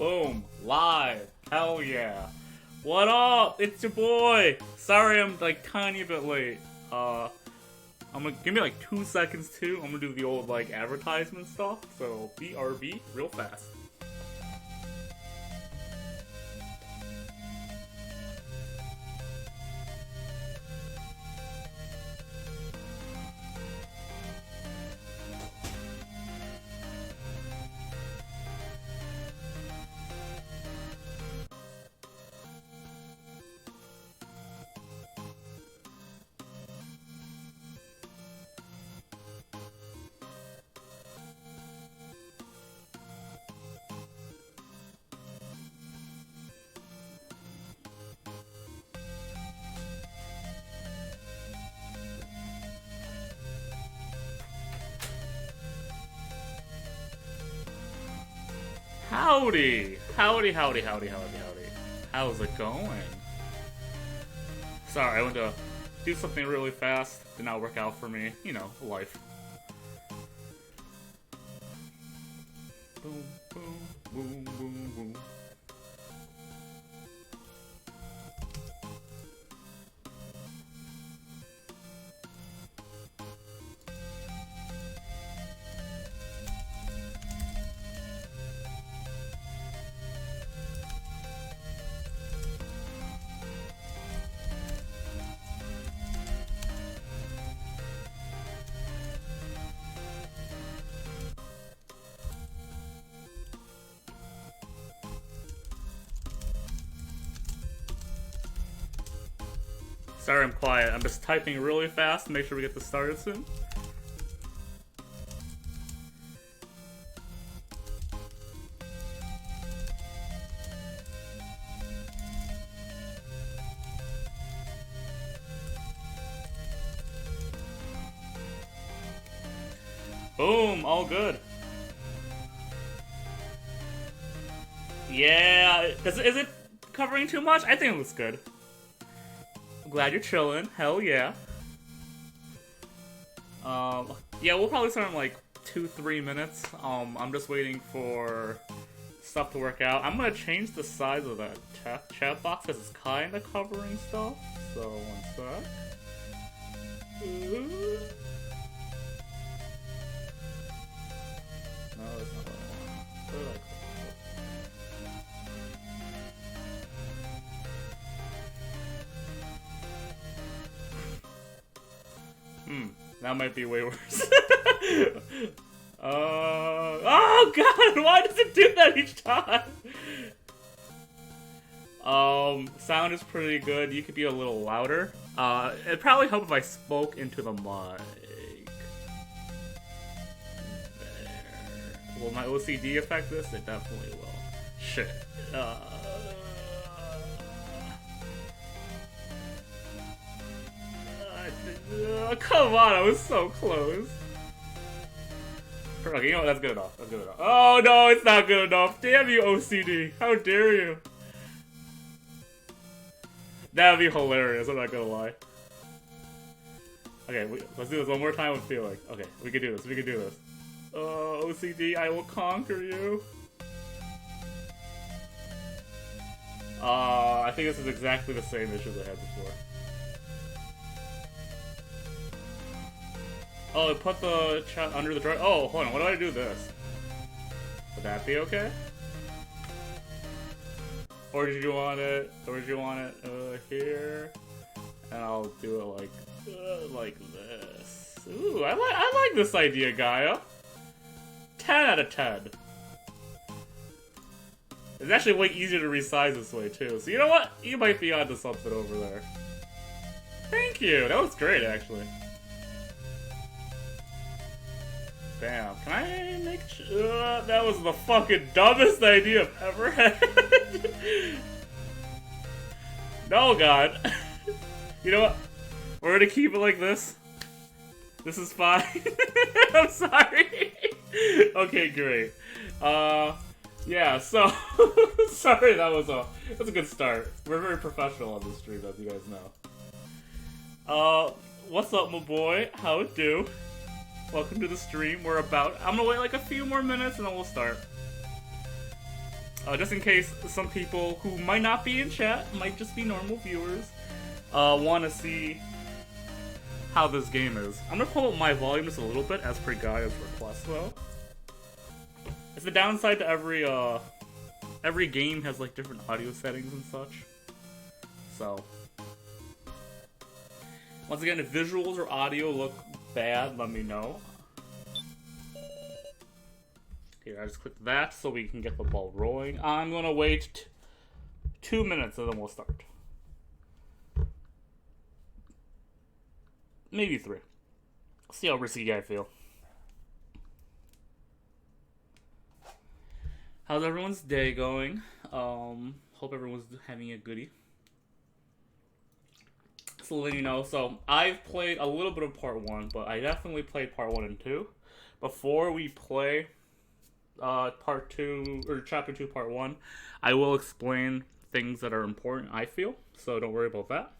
Boom. Live. Hell yeah. What up? It's your boy. Sorry I'm like tiny bit late. I'm gonna give me like 2 seconds too. I'm gonna do the old like advertisement stuff. So BRB real fast. Howdy! Howdy, howdy, howdy, howdy, howdy. How's it going? Sorry, I went to do something really fast. Did not work out for me. You know, life. Boom, boom, boom, boom, boom. Sorry I'm quiet. I'm just typing really fast to make sure we get this started soon. Boom, all good. Yeah, is it covering too much? I think it looks good. Glad you're chilling. Hell yeah. Yeah, we'll probably start in like 2-3 minutes. I'm just waiting for stuff to work out. I'm gonna change the size of that chat box because it's kind of covering stuff. So one sec. No, that's not what I want. What did I click? That might be way worse. Oh god, why does it do that each time? Sound is pretty good. You could be a little louder. It'd probably help if I spoke into the mic. There. Will my OCD affect this? It definitely will. Shit. Come on, I was so close. Okay, you know what? That's good enough. That's good enough. Oh no, it's not good enough. Damn you, OCD. How dare you? That would be hilarious, I'm not gonna lie. Okay, let's do this one more time with feeling. Okay, we can do this. We can do this. OCD, I will conquer you. I think this is exactly the same issue I had before. Oh, it put the chat under the drawer. Oh, hold on. What do I do this? Would that be okay? Or did you want it? Or did you want it here? And I'll do it like this. Ooh, I like this idea, Gaia. 10 out of 10. It's actually way easier to resize this way too. So you know what? You might be onto something over there. Thank you. That was great, actually. Damn, can I make that was the fucking dumbest idea I've ever had. No, God. You know what? We're gonna keep it like this. This is fine. I'm sorry. Okay, great. Yeah, so sorry that's a good start. We're very professional on this stream, as you guys know. What's up, my boy? How it do? Welcome to the stream. I'm gonna wait like a few more minutes and then we'll start. Just in case some people who might not be in chat, might just be normal viewers, want to see how this game is. I'm gonna pull up my volume just a little bit as per Gaia's request, though. It's the downside to every game has like different audio settings and such. So, once again, if visuals or audio look bad, let me know. Here, I just clicked that so we can get the ball rolling. I'm gonna wait 2 minutes and then we'll start. Maybe 3. See how risky I feel. How's everyone's day going? Hope everyone's having a goodie. So letting you know, so I've played a little bit of part 1, but I definitely played part 1 and 2. Before we play part 2, or chapter 2, part 1, I will explain things that are important, I feel, so don't worry about that.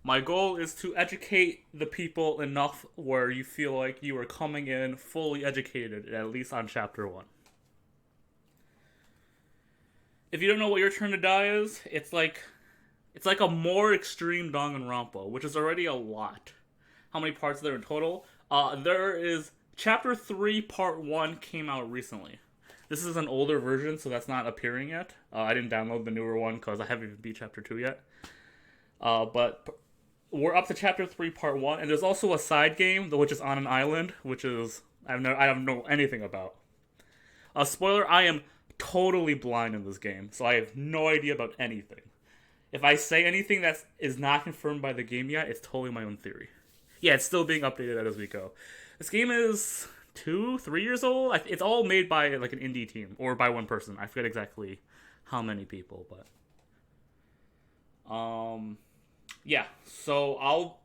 My goal is to educate the people enough where you feel like you are coming in fully educated, at least on chapter 1. If you don't know what your turn to die is, it's like a more extreme Danganronpa, which is already a lot. How many parts are there in total? There is chapter 3, part 1 came out recently. This is an older version, so that's not appearing yet. I didn't download the newer one because I haven't even beat chapter 2 yet. But we're up to chapter 3, part 1, and there's also a side game, which is on an island, which is I don't know anything about. Spoiler: I am totally blind in this game, so I have no idea about anything. If I say anything that is not confirmed by the game yet, it's totally my own theory. Yeah, it's still being updated as we go. This game is 2-3 years old. It's all made by like an indie team or by one person. I forget exactly how many people, but yeah. So how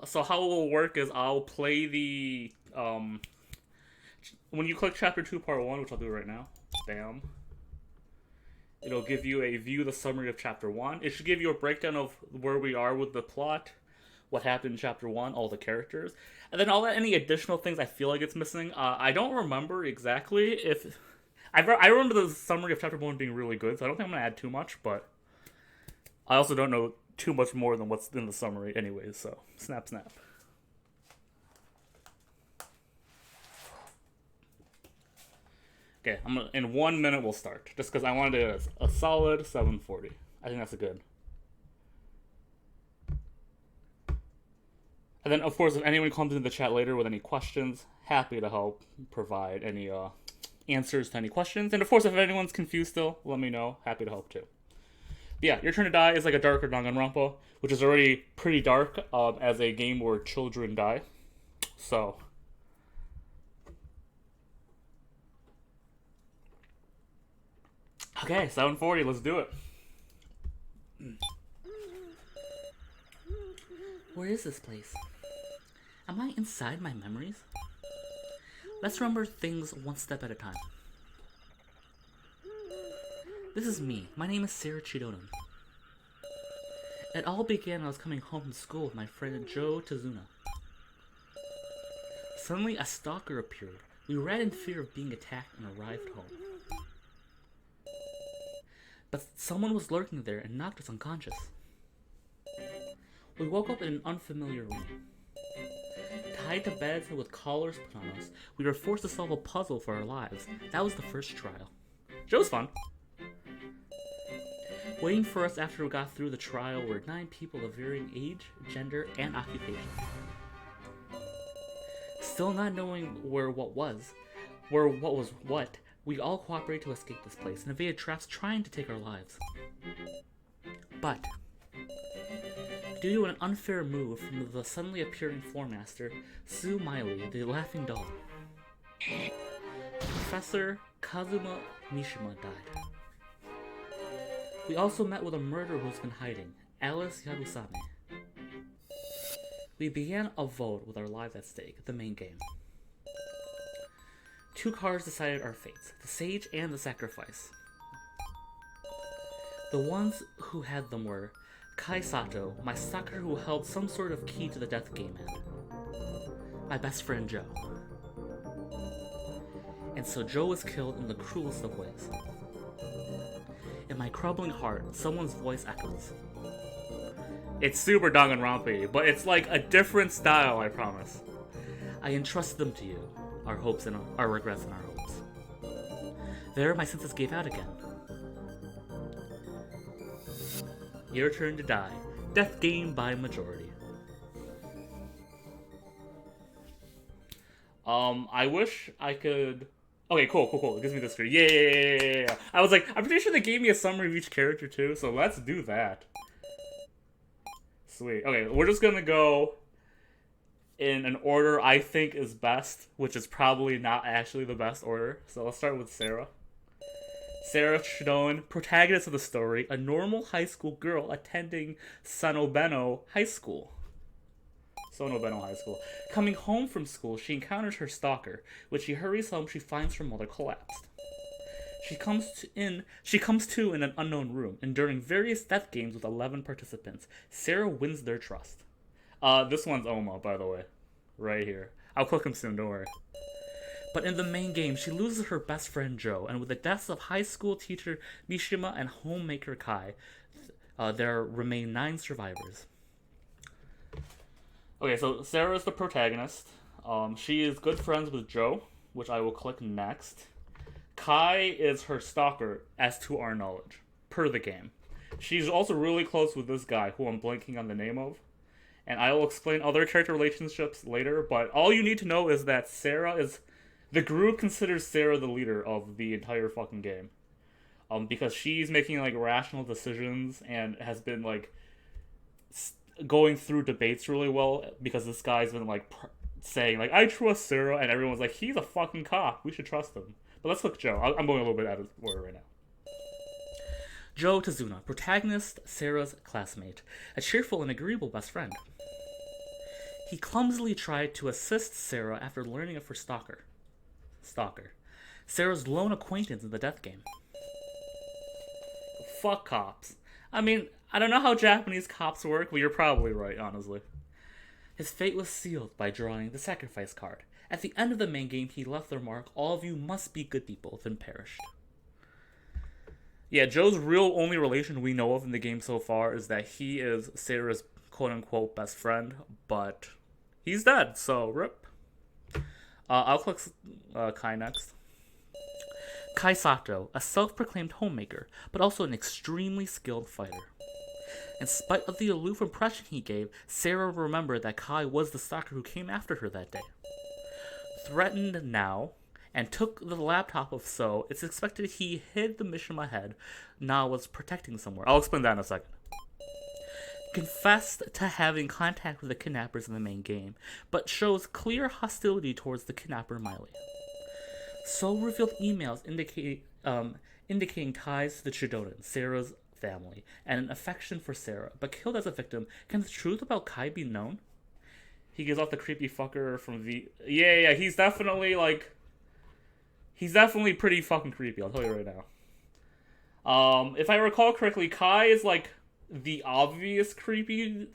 it will work is I'll play the when you click chapter 2, part 1, which I'll do right now. Bam. It'll give you a view, the summary of chapter 1. It should give you a breakdown of where we are with the plot, what happened in chapter 1, all the characters, and then any additional things I feel like it's missing. I don't remember exactly if I remember the summary of chapter 1 being really good, so I don't think I'm gonna add too much, but I also don't know too much more than what's in the summary anyways, so snap. Okay, in 1 minute we'll start, just because I wanted a solid 740. I think that's a good. And then, of course, if anyone comes into the chat later with any questions, happy to help provide any answers to any questions. And of course, if anyone's confused still, let me know. Happy to help too. But yeah, Your Turn to Die is like a darker Danganronpa, which is already pretty dark as a game where children die. So okay, 740, let's do it. Where is this place? Am I inside my memories? Let's remember things one step at a time. This is me. My name is Sarah Chidoden. It all began when I was coming home from school with my friend Joe Tazuna. Suddenly, a stalker appeared. We ran in fear of being attacked and arrived home. But someone was lurking there and knocked us unconscious. We woke up in an unfamiliar room. Tied to beds and with collars put on us, we were forced to solve a puzzle for our lives. That was the first trial. It was fun. Waiting for us after we got through the trial were 9 people of varying age, gender, and occupation. Still not knowing what was what, we all cooperated to escape this place and evaded traps trying to take our lives. But due to an unfair move from the suddenly appearing floor master, Sue Miley, the laughing doll, Professor Kazuma Mishima died. We also met with a murderer who's been hiding, Alice Yabusame. We began a vote with our lives at stake, the main game. 2 cards decided our fates, the Sage and the Sacrifice. The ones who had them were Kai Sato, my stalker who held some sort of key to the death game in, my best friend Joe. And so Joe was killed in the cruelest of ways. In my crumbling heart, someone's voice echoes. It's super Danganronpa, but it's like a different style, I promise. I entrust them to you, our hopes and our regrets and our hopes. There, my senses gave out again. Your turn to die. Death game by majority. I wish I could... Okay, cool. It gives me the screen. Yeah. I was like, I'm pretty sure they gave me a summary of each character too, so let's do that. Sweet. Okay, we're just gonna go in an order I think is best, which is probably not actually the best order. So let's start with Sarah. Sarah Shidon, protagonist of the story, a normal high school girl attending Sonobeno High School. Coming home from school, she encounters her stalker. When she hurries home, she finds her mother collapsed. She comes to in an unknown room, and during various death games with 11 participants, Sarah wins their trust. This one's Oma, by the way. Right here. I'll click him soon, don't worry. But in the main game, she loses her best friend Joe, and with the deaths of high school teacher Mishima and homemaker Kai, there remain 9 survivors. Okay, so Sarah is the protagonist. She is good friends with Joe, which I will click next. Kai is her stalker, as to our knowledge, per the game. She's also really close with this guy, who I'm blanking on the name of. And I will explain other character relationships later, but all you need to know is that Sarah is... The group considers Sarah the leader of the entire fucking game. Because she's making, like, rational decisions and has been, like... going through debates really well, because this guy's been like saying like, I trust Sarah, and everyone's like, he's a fucking cop, we should trust him. But let's look Joe. I'm going a little bit out of order right now. Joe Tazuna, protagonist, Sarah's classmate, a cheerful and agreeable best friend. He clumsily tried to assist Sarah after learning of her stalker, Sarah's lone acquaintance in the death game. Fuck cops. I mean, I don't know how Japanese cops work, but you're probably right, honestly. His fate was sealed by drawing the sacrifice card. At the end of the main game, he left the remark, all of you must be good people, then perished. Yeah, Joe's real only relation we know of in the game so far is that he is Sarah's quote-unquote best friend, but he's dead, so rip. I'll click Kai next. Kai Sato, a self-proclaimed homemaker, but also an extremely skilled fighter. In spite of the aloof impression he gave, Sarah remembered that Kai was the stalker who came after her that day. Threatened now, and took the laptop of So, it's expected he hid the Mishima head Na was protecting somewhere. I'll explain that in a second. Confessed to having contact with the kidnappers in the main game, but shows clear hostility towards the kidnapper Miley. So revealed emails indicating ties to the Chidoden, Sarah's family, and an affection for Sarah, but killed as a victim. Can the truth about Kai be known? He gives off the creepy fucker from the... Yeah, he's definitely, like... He's definitely pretty fucking creepy, I'll tell you right now. If I recall correctly, Kai is, like, the obvious creepy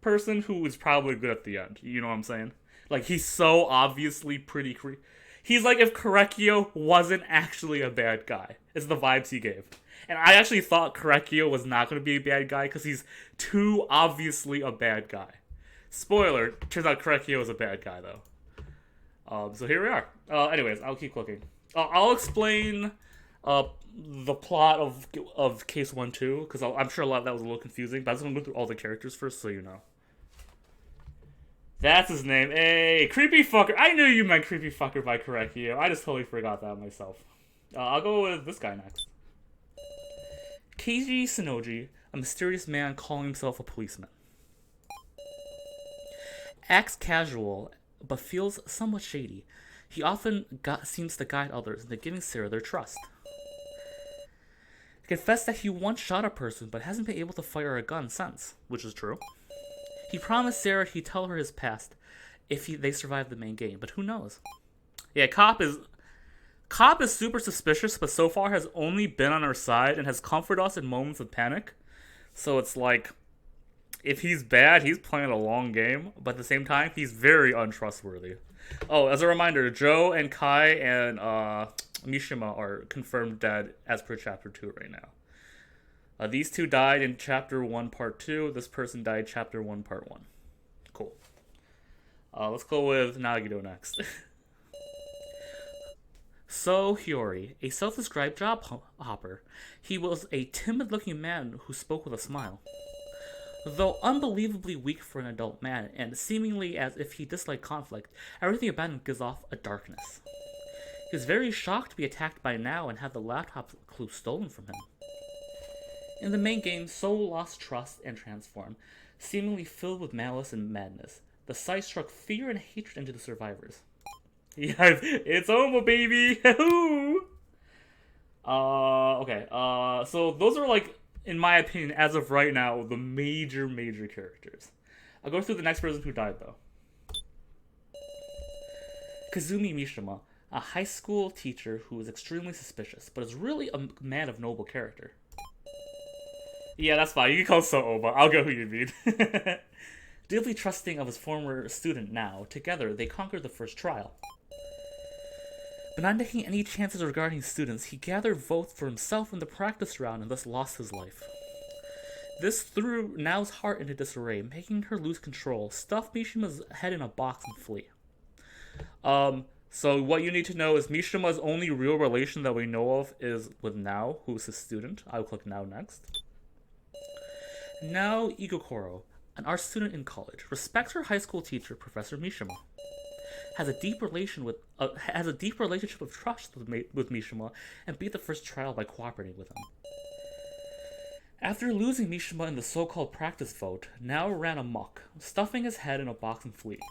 person who is probably good at the end. You know what I'm saying? Like, he's so obviously pretty creepy. He's like if Korekio wasn't actually a bad guy. It's the vibes he gave. And I actually thought Korekio was not going to be a bad guy because he's too obviously a bad guy. Spoiler, turns out Korekio is a bad guy, though. So here we are. Anyways, I'll keep clicking. I'll explain the plot of Case 1-2, because I'm sure a lot of that was a little confusing, but I'm just going to go through all the characters first so you know. That's his name. Hey, creepy fucker. I knew you meant creepy fucker by Korekio. I just totally forgot that myself. I'll go with this guy next. Keiji Sonoji, a mysterious man calling himself a policeman. Acts casual, but feels somewhat shady. He often seems to guide others into giving Sarah their trust. He confessed that he once shot a person, but hasn't been able to fire a gun since, which is true. He promised Sarah he'd tell her his past if they survived the main game, but who knows? Yeah, Cop is super suspicious, but so far has only been on our side and has comforted us in moments of panic. So it's like, if he's bad, he's playing a long game, but at the same time, he's very untrustworthy. Oh, as a reminder, Joe and Kai and Mishima are confirmed dead as per Chapter 2 right now. These two died in Chapter 1, Part 2. This person died Chapter 1, Part 1. Cool. Let's go with Nagito next. So Hiyori, a self-described job hopper. He was a timid-looking man who spoke with a smile. Though unbelievably weak for an adult man, and seemingly as if he disliked conflict, everything about him gives off a darkness. He was very shocked to be attacked by Now and have the laptop clue stolen from him. In the main game, Soul lost trust and transformed, seemingly filled with malice and madness. The sight struck fear and hatred into the survivors. Yeah, it's Oma, baby! Okay, so those are, like, in my opinion, as of right now, the major characters. I'll go through the next person who died, though. Kazumi Mishima, a high school teacher who is extremely suspicious, but is really a man of noble character. Yeah, that's fine. You can call So Oma. I'll go who you mean. Deeply trusting of his former student Now, together they conquered the first trial. But not taking any chances regarding students, he gathered votes for himself in the practice round and thus lost his life. This threw Nao's heart into disarray, making her lose control, stuff Mishima's head in a box and flee. So what you need to know is Mishima's only real relation that we know of is with Nao, who is his student. I'll click Nao next. Nao Igokoro, an art student in college, respects her high school teacher, Professor Mishima. Has a deep relationship of trust with Mishima, and beat the first trial by cooperating with him. After losing Mishima in the so-called practice vote, Nao ran amok, stuffing his head in a box and fleeing.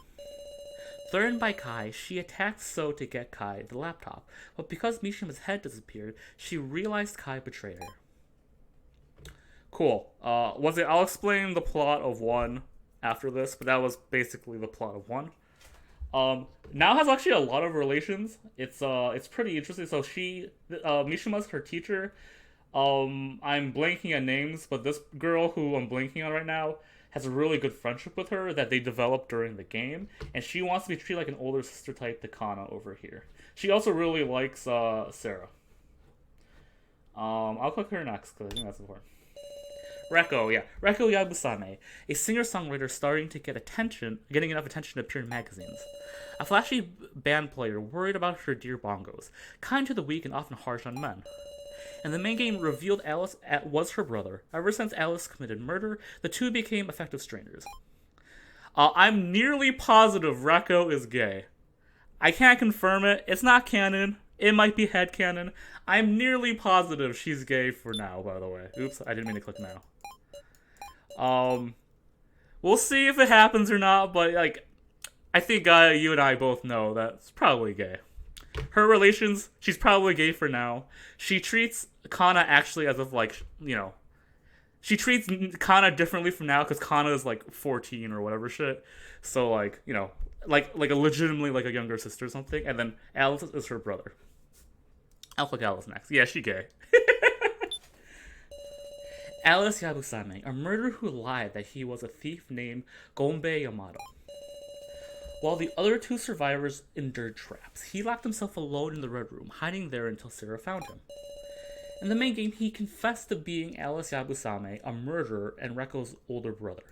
Threatened by Kai, she attacked So to get Kai the laptop, but because Mishima's head disappeared, she realized Kai betrayed her. Cool. I'll explain the plot of 1 after this, but that was basically the plot of 1. Now has actually a lot of relations. It's pretty interesting. So Mishima's her teacher. I'm blanking on names, but this girl who I'm blanking on right now has a really good friendship with her that they developed during the game, and she wants to be treated like an older sister type to Kana over here. She also really likes Sarah. I'll click her next because I think that's important. Reko Yabusame, a singer-songwriter getting enough attention to appear in magazines. A flashy band player worried about her dear bongos, kind to the weak and often harsh on men. And the main game revealed Alice was her brother. Ever since Alice committed murder, the two became effective strangers. I'm nearly positive Reko is gay. I can't confirm it. It's not canon. It might be headcanon. I'm nearly positive she's gay for now, by the way. Oops, I didn't mean to click now. We'll see if it happens or not, but, like, I think you and I both know that's probably gay. Her relations, she's probably gay for now. She treats Kana actually as if, like, you know, she treats Kana differently from now because Kana is, like, 14 or whatever shit. So, like, you know, like a legitimately, like, a younger sister or something. And then Alice is her brother. I'll click Alice next. Yeah, she gay. Alice Yabusame, a murderer who lied that he was a thief named Gonbei Yamato. While the other two survivors endured traps, he locked himself alone in the Red Room, hiding there until Sarah found him. In the main game, he confessed to being Alice Yabusame, a murderer, and Reko's older brother.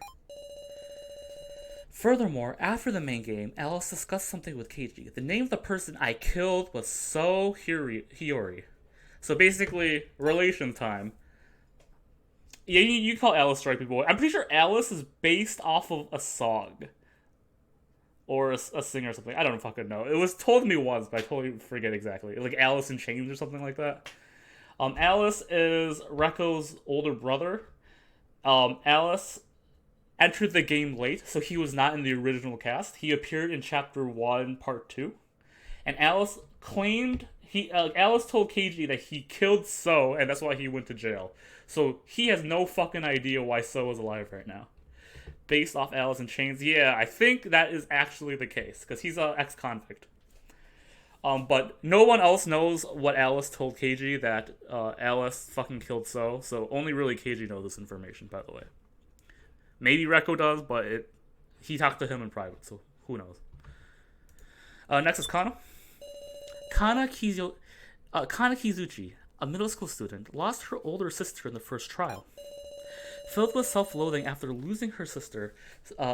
Furthermore, after the main game, Alice discussed something with Keiji. The name of the person I killed was So Hiyori. So basically, relation time. Yeah, you call Alice Stripey Boy. I'm pretty sure Alice is based off of a song. Or a singer or something. I don't fucking know. It was told to me once, but I totally forget exactly. Like Alice in Chains or something like that. Alice is Reko's older brother. Alice entered the game late, so he was not in the original cast. He appeared in Chapter 1, Part 2. And Alice claimed... Alice told Keiji that he killed So, and that's why he went to jail. So he has no fucking idea why So is alive right now. Based off Alice in Chains. Yeah, I think that is actually the case, because he's an ex-convict. But no one else knows what Alice told Keiji, that Alice fucking killed So only really Keiji knows this information, by the way. Maybe Reko does, but he talked to him in private, so who knows. Next is Kana. Kana Kizuchi, a middle school student, lost her older sister in the first trial. Filled with self-loathing after losing her sister,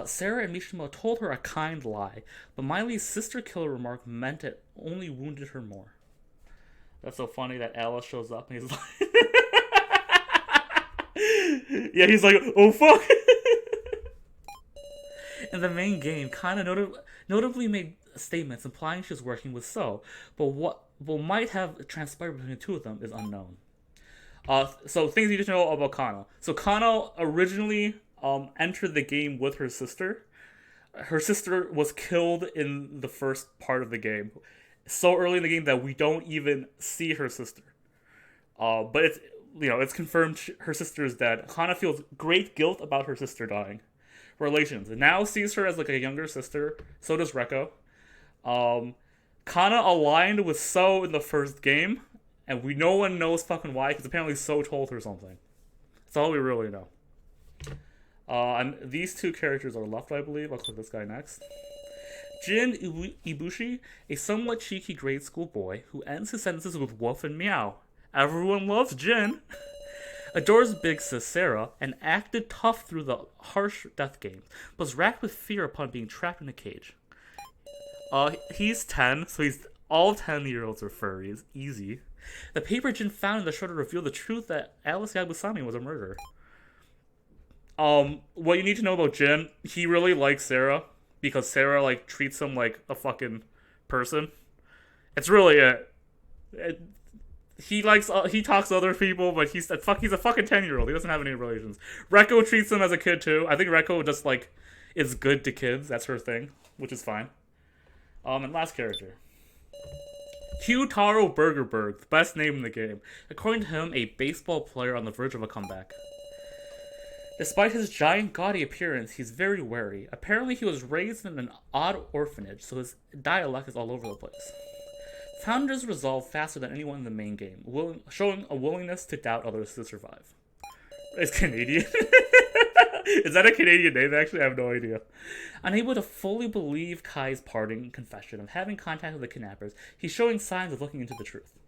Sarah and Mishima told her a kind lie, but Miley's sister killer remark meant it only wounded her more. That's so funny that Alice shows up and he's like... yeah, he's like, oh fuck! In the main game, Kana notably made statements implying she was working with So, but what might have transpired between the two of them is unknown. So things you need to know about Kana. So Kana originally entered the game with her sister. Her sister was killed in the first part of the game, so early in the game that we don't even see her sister. But it's confirmed her sister is dead. Kana feels great guilt about her sister dying. Relations. And now sees her as like a younger sister. So does Reko. Kana aligned with So in the first game, and no one knows fucking why, because apparently So told her something. That's all we really know. And these two characters are left, I believe. I'll click this guy next. Jin Ibushi, a somewhat cheeky grade school boy who ends his sentences with woof and meow. Everyone loves Jin. Adores big sis Sarah, and acted tough through the harsh death games, but was racked with fear upon being trapped in a cage. He's 10, so all 10-year-olds are furries. Easy. The paper Jin found in the shredder revealed the truth that Alice Yabusami was a murderer. What you need to know about Jin, he really likes Sarah, because Sarah, like, treats him like a fucking person. It's really it. He talks to other people, but he's a fucking 10-year-old. He doesn't have any relations. Reko treats him as a kid too. I think Reko just like is good to kids. That's her thing, which is fine. And last character, Kyutaro Burgerberg, the best name in the game. According to him, a baseball player on the verge of a comeback. Despite his giant, gaudy appearance, he's very wary. Apparently, he was raised in an odd orphanage, so his dialect is all over the place. Founders resolve faster than anyone in the main game, showing a willingness to doubt others to survive. It's Canadian? Is that a Canadian name? Actually, I have no idea. Unable to fully believe Kai's parting confession of having contact with the kidnappers, he's showing signs of looking into the truth.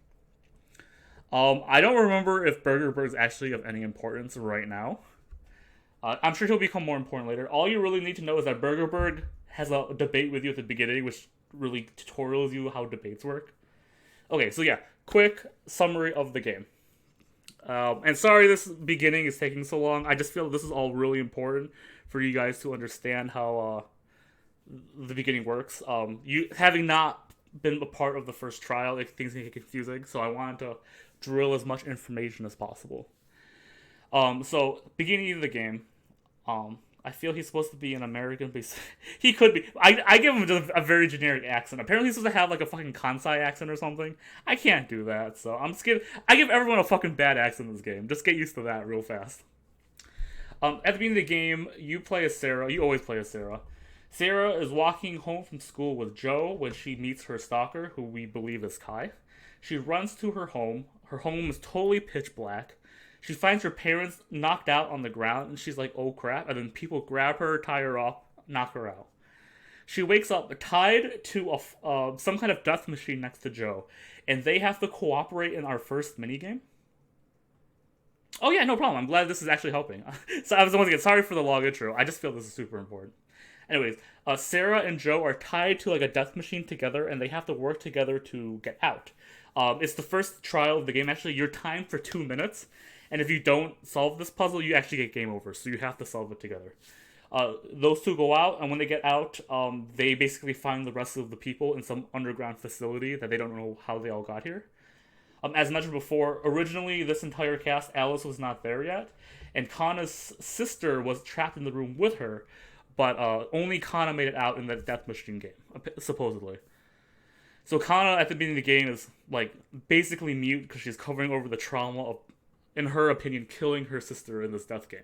I don't remember if Burgerberg's actually of any importance right now. I'm sure he'll become more important later. All you really need to know is that Burgerberg has a debate with you at the beginning, which really tutorials you how debates work. Okay, so yeah, quick summary of the game. And sorry this beginning is taking so long. I just feel this is all really important for you guys to understand how the beginning works. You having not been a part of the first trial, things can get confusing, so I wanted to drill as much information as possible. So beginning of the game, I feel he's supposed to be an American, but he could be. I give him just a very generic accent. Apparently he's supposed to have like a fucking Kansai accent or something. I can't do that, so I'm just kidding. I give everyone a fucking bad accent in this game. Just get used to that real fast. At the beginning of the game, you play as Sarah. You always play as Sarah. Sarah is walking home from school with Joe when she meets her stalker, who we believe is Kai. She runs to her home. Her home is totally pitch black. She finds her parents knocked out on the ground, and she's like, oh crap, and then people grab her, tie her up, knock her out. She wakes up tied to some kind of death machine next to Joe, and they have to cooperate in our first minigame. Oh yeah, no problem. I'm glad this is actually helping. So I was once again, sorry for the long intro. I just feel this is super important. Anyways, Sarah and Joe are tied to like a death machine together, and they have to work together to get out. It's the first trial of the game. Actually, you're timed for 2 minutes. And if you don't solve this puzzle, you actually get game over. So you have to solve it together. Those two go out, and when they get out, they basically find the rest of the people in some underground facility that they don't know how they all got here. As mentioned before, originally this entire cast, Alice was not there yet. And Kana's sister was trapped in the room with her. But only Kana made it out in the Death Machine game, supposedly. So Kana, at the beginning of the game, is like basically mute because she's covering over the trauma of, in her opinion, killing her sister in this death game.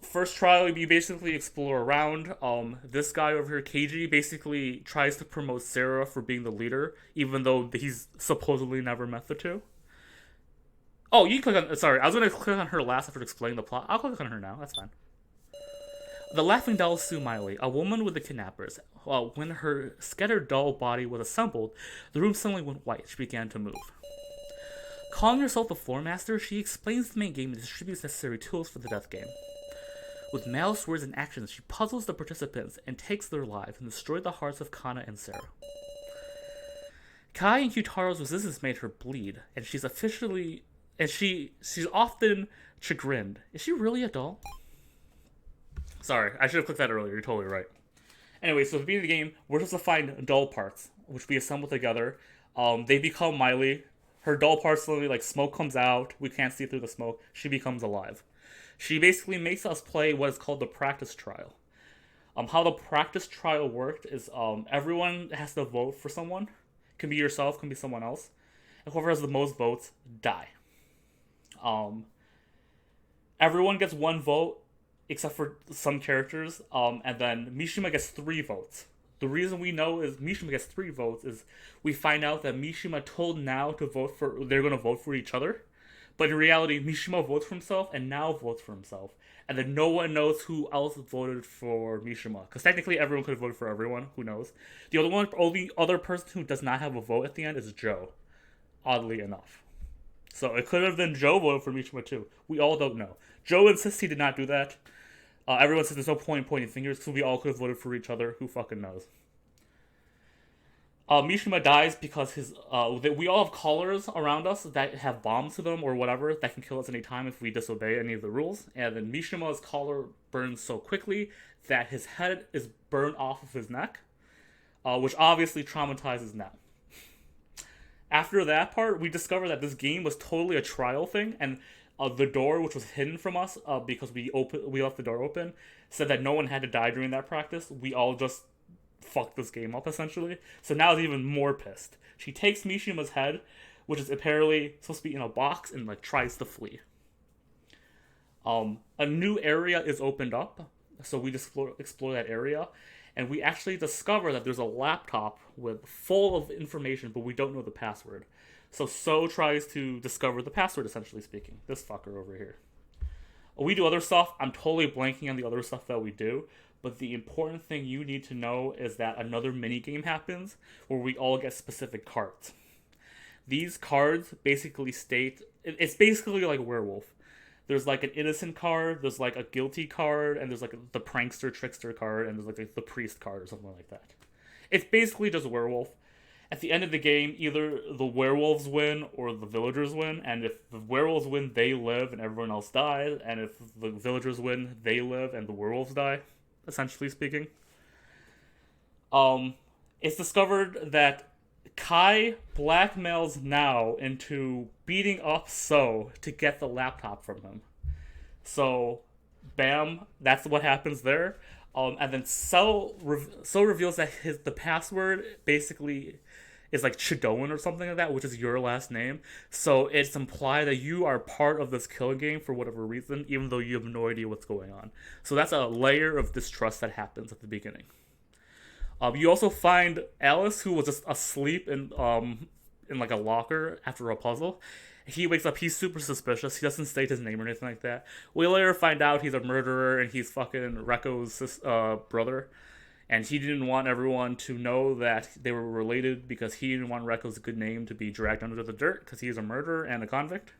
First trial, you basically explore around. This guy over here, Keiji, basically tries to promote Sarah for being the leader, even though he's supposedly never met the two. Oh, you click on... Sorry, I was going to click on her last after explaining the plot. I'll click on her now, that's fine. The laughing doll Sue Miley, a woman with the kidnappers. When her scattered doll body was assembled, the room suddenly went white. She began to move. Calling herself the Floor Master, she explains the main game and distributes necessary tools for the death game. With malice, words, and actions, she puzzles the participants and takes their lives and destroys the hearts of Kana and Sarah. Kai and Kyutaro's resistance made her bleed, and she's often chagrined. Is she really a doll? Sorry, I should have clicked that earlier. You're totally right. Anyway, so at the beginning of the game, we're supposed to find doll parts, which we assemble together. They become Miley. Her doll parts slowly, like, smoke comes out. We can't see through the smoke. She becomes alive. She basically makes us play what is called the practice trial. How the practice trial worked is everyone has to vote for someone. Can be yourself, can be someone else. And whoever has the most votes, die. Everyone gets one vote, except for some characters, and then Mishima gets 3 votes. The reason we know is Mishima gets 3 votes is we find out that Mishima told Nao to vote for, they're going to vote for each other. But in reality, Mishima votes for himself and Nao votes for himself. And then no one knows who else voted for Mishima. Because technically everyone could have voted for everyone, who knows. The only other person who does not have a vote at the end is Joe. Oddly enough. So it could have been Joe voted for Mishima too. We all don't know. Joe insists he did not do that. Everyone says there's no point in pointing fingers because we all could have voted for each other. Who fucking knows? Mishima dies because we all have collars around us that have bombs to them or whatever that can kill us any time if we disobey any of the rules. And then Mishima's collar burns so quickly that his head is burned off of his neck, which obviously traumatizes Nao. After that part, we discover that this game was totally a trial thing, and the door, which was hidden from us because we left the door open, said that no one had to die during that practice. We all just fucked this game up, essentially. So now it's even more pissed. She takes Mishima's head, which is apparently supposed to be in a box, and like tries to flee. A new area is opened up, so we just explore that area, and we actually discover that there's a laptop full of information, but we don't know the password. So tries to discover the password, essentially speaking. This fucker over here. We do other stuff. I'm totally blanking on the other stuff that we do. But the important thing you need to know is that another minigame happens where we all get specific cards. These cards basically state... It's basically like a werewolf. There's like an innocent card, there's like a guilty card, and there's like the prankster, trickster card, and there's like the priest card or something like that. It's basically just werewolf. At the end of the game, either the werewolves win or the villagers win, and if the werewolves win, they live and everyone else dies, and if the villagers win, they live and the werewolves die, essentially speaking. It's discovered that Kai blackmails Nao into beating up So to get the laptop from him. So, bam, that's what happens there. And then So reveals that the password basically is like Chidoan or something like that, which is your last name. So it's implied that you are part of this killing game for whatever reason, even though you have no idea what's going on. So that's a layer of distrust that happens at the beginning. You also find Alice, who was just asleep in like a locker after a puzzle. He wakes up, he's super suspicious. He doesn't state his name or anything like that. We later find out he's a murderer and he's fucking Reko's brother. And he didn't want everyone to know that they were related because he didn't want Reko's good name to be dragged under the dirt because he's a murderer and a convict.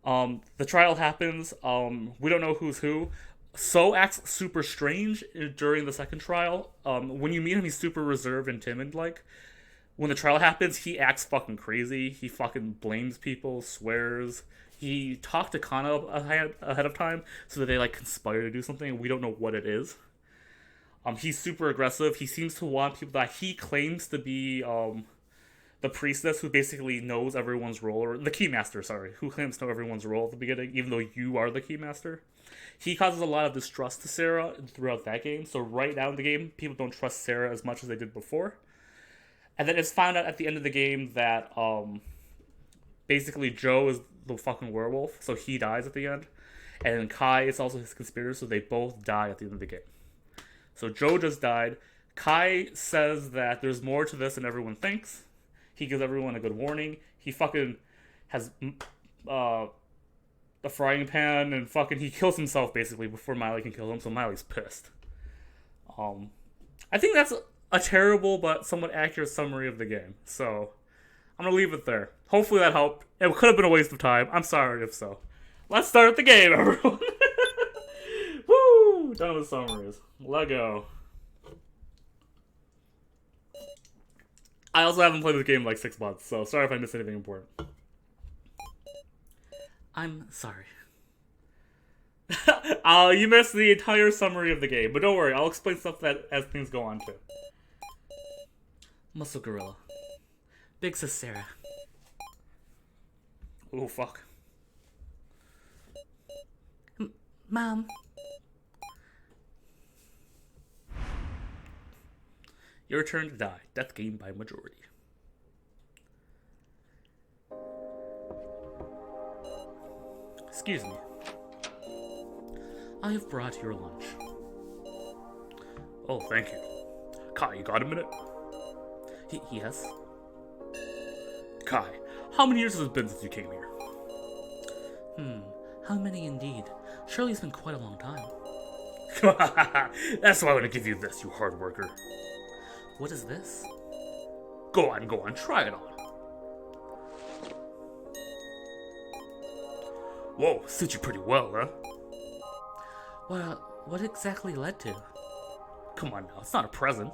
The trial happens. We don't know who's who. So acts super strange during the second trial. When you meet him, he's super reserved and timid-like. When the trial happens, he acts fucking crazy. He fucking blames people, swears. He talked to Kana ahead of time so that they like conspire to do something and we don't know what it is. He's super aggressive. He seems to want people that he claims to be the priestess who basically knows everyone's role, or the keymaster, sorry, who claims to know everyone's role at the beginning, even though you are the keymaster. He causes a lot of distrust to Sarah throughout that game, so right now in the game, people don't trust Sarah as much as they did before. And then it's found out at the end of the game that basically Joe is the fucking werewolf, so he dies at the end. And then Kai is also his conspirator, so they both die at the end of the game. So Joe just died. Kai says that there's more to this than everyone thinks. He gives everyone a good warning. He fucking has the frying pan, and fucking he kills himself basically before Miley can kill him, so Miley's pissed. I think that's a terrible but somewhat accurate summary of the game, so I'm gonna leave it there. Hopefully that helped. It could have been a waste of time. I'm sorry if so. Let's start the game, everyone. Woo! Done with summaries. Lego. I also haven't played this game in like 6 months, so sorry if I missed anything important. I'm sorry. You missed the entire summary of the game, but don't worry, I'll explain stuff that as things go on too. Muscle Gorilla. Big Sis Sarah. Oh, fuck. Mom. Your turn to die. Death game by majority. Excuse me. I have brought your lunch. Oh, thank you. Kai, you got a minute? Yes. Kai, how many years has it been since you came here? How many indeed? Surely it's been quite a long time. That's why I want to give you this, you hard worker. What is this? Go on, try it on. Whoa, suits you pretty well, huh? What exactly led to? Come on now, it's not a present.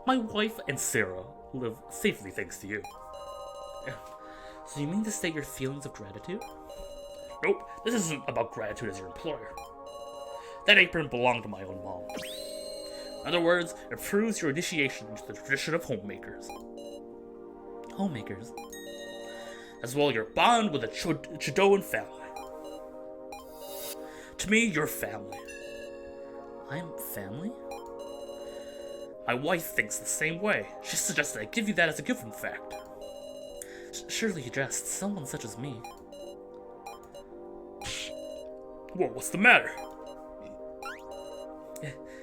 My wife and Sarah live safely thanks to you. So you mean to state your feelings of gratitude? Nope, this isn't about gratitude as your employer. That apron belonged to my own mom. In other words, it proves your initiation into the tradition of homemakers. Homemakers? As well your bond with the Chidoan family. To me, you're family. I'm family? My wife thinks the same way. She suggested I give you that as a gift, in fact. Surely you jest, someone such as me. Whoa, what's the matter?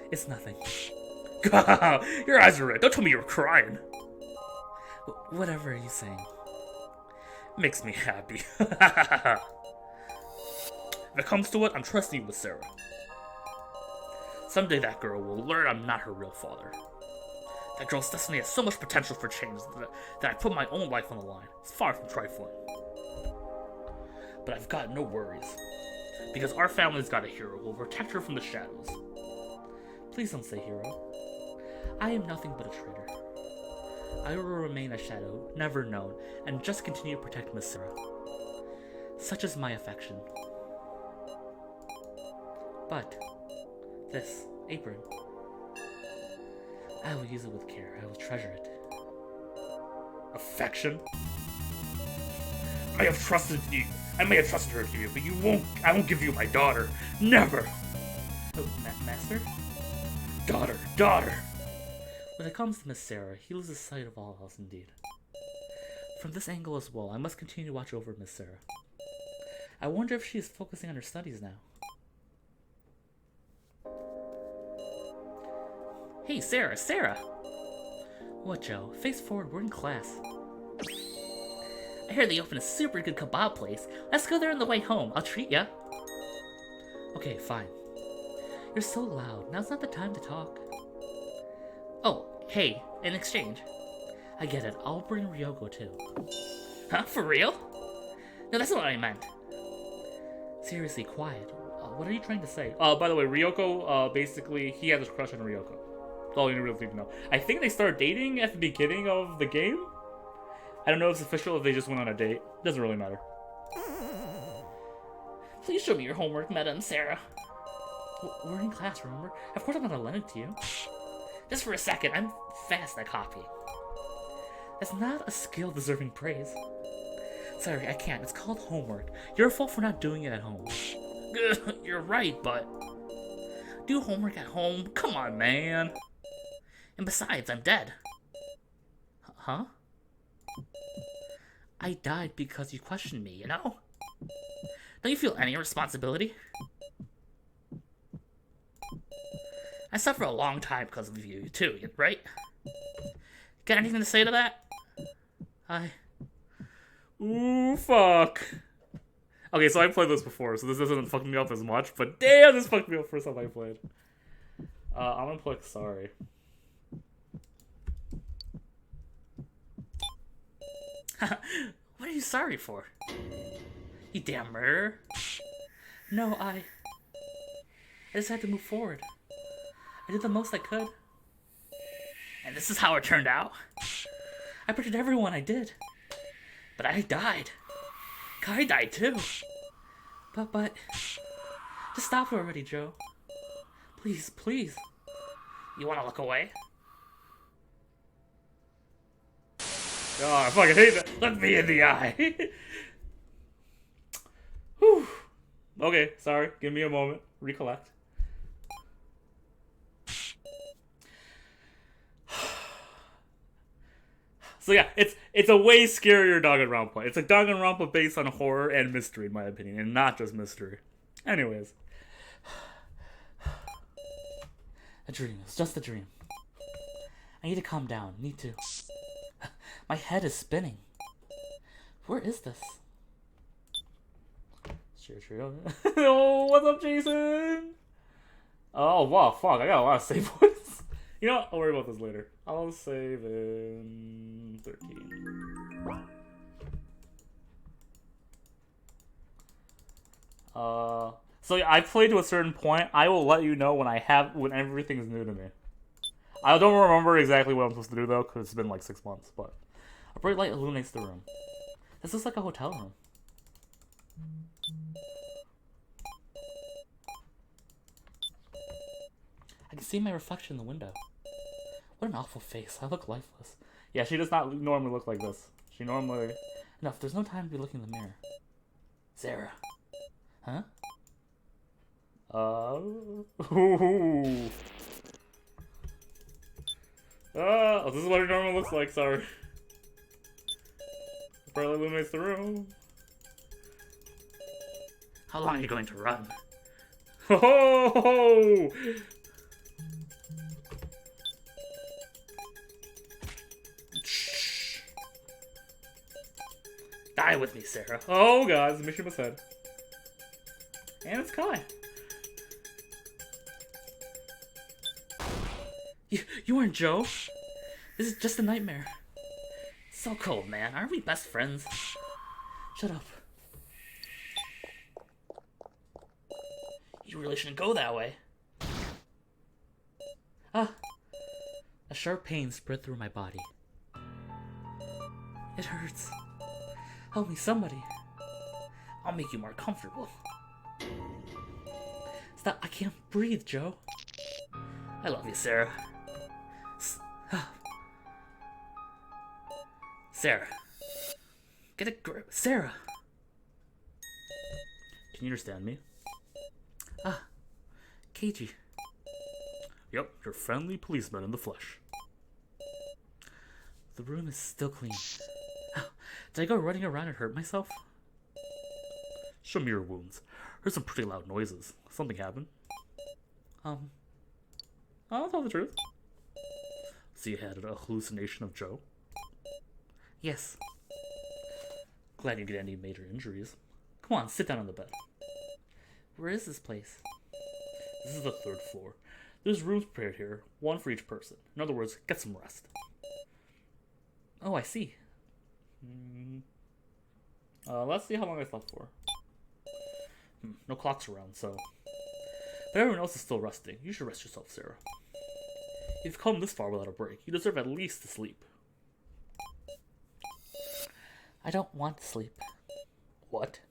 It's nothing. Your eyes are red. Don't tell me you were crying. Whatever are you saying? Makes me happy. If it comes to it, I'm trusting you with Sarah. Someday that girl will learn I'm not her real father. That girl's destiny has so much potential for change that I put my own life on the line. It's far from trifling. But I've got no worries. Because our family's got a hero who will protect her from the shadows. Please don't say hero. I am nothing but a traitor. I will remain a shadow, never known, and just continue to protect Miss Sarah. Such is my affection. But, this apron, I will use it with care. I will treasure it. Affection? I have trusted you. I may have trusted her to you, but I won't give you my daughter. Never! Oh, master? Daughter! When it comes to Miss Sarah, he loses sight of all else indeed. From this angle as well, I must continue to watch over Miss Sarah. I wonder if she is focusing on her studies now. Hey, Sarah! What, Joe? Face forward, we're in class. I heard they opened a super good kebab place. Let's go there on the way home. I'll treat ya. Okay, fine. You're so loud. Now's not the time to talk. Oh, hey, in exchange. I get it. I'll bring Ryoko too. Huh? For real? No, that's not what I meant. Seriously, quiet. What are you trying to say? By the way, Ryoko, basically, he has a crush on Ryoko. That's all you really need to know. I think they started dating at the beginning of the game. I don't know if it's official, if they just went on a date. Doesn't really matter. Please show me your homework, Madam Sarah. We're in class, remember? Of course I'm gonna lend it to you. Just for a second, I'm fast at copying. That's not a skill deserving praise. Sorry, I can't. It's called homework. Your fault for not doing it at home. You're right, but... do homework at home? Come on, man. And besides, I'm dead. Huh? I died because you questioned me, you know? Don't you feel any responsibility? I suffered a long time because of you, too, right? Got anything to say to that? Ooh, fuck. Okay, so I played this before, so this doesn't fuck me up as much, but damn, this fucked me up first time I played. I'm gonna click sorry. What are you sorry for? You damn murderer. No, I just had to move forward. I did the most I could. And this is how it turned out. I protected everyone I did. But I died. Kai died too. But... Just stop it already, Joe. Please, please. You wanna look away? Oh, I fucking hate that. Look me in the eye. Whew. Okay, sorry. Give me a moment. Recollect. So yeah, it's a way scarier Danganronpa. It's a Danganronpa based on horror and mystery, in my opinion, and not just mystery. Anyways. A dream. It's just a dream. I need to calm down. Need to. My head is spinning. Where is this? Sure. Oh, what's up, Jason? Oh, wow, fuck. I got a lot of save points. You know what? I'll worry about this later. I'll save in 13. So yeah, I played to a certain point. I will let you know when everything's new to me. I don't remember exactly what I'm supposed to do though, because it's been like 6 months. But a bright light illuminates the room. This looks like a hotel room. I can see my reflection in the window. What an awful face. I look lifeless. Yeah, she does not normally look like this. She normally... No, there's no time to be looking in the mirror. Sarah. Huh? Ooh. Oh, this is what it normally looks like, sorry. It probably illuminates the room. How long are you going to run? Ho! Die with me, Sarah. Oh god, it's Mishima's head. And it's Kai. You aren't Joe? This is just a nightmare. So cold, man. Aren't we best friends? Shut up. You really shouldn't go that way. Ah. A sharp pain spread through my body. It hurts. Help me, somebody. I'll make you more comfortable. Stop. I can't breathe, Joe. I love you, Sarah. Sarah. Get a grip. Sarah! Can you understand me? Ah. Keiji. Yep, your friendly policeman in the flesh. The room is still clean. Oh, did I go running around and hurt myself? Show me your wounds. Heard some pretty loud noises. Something happened. I'll tell the truth. So you had a hallucination of Joe? Yes. Glad you didn't get any major injuries. Come on, sit down on the bed. Where is this place? This is the 3rd floor. There's rooms prepared here, one for each person. In other words, get some rest. Oh, I see. Let's see how long I slept for. No clocks around, so... But everyone else is still resting. You should rest yourself, Sarah. You've come this far without a break. You deserve at least to sleep. I don't want to sleep. What?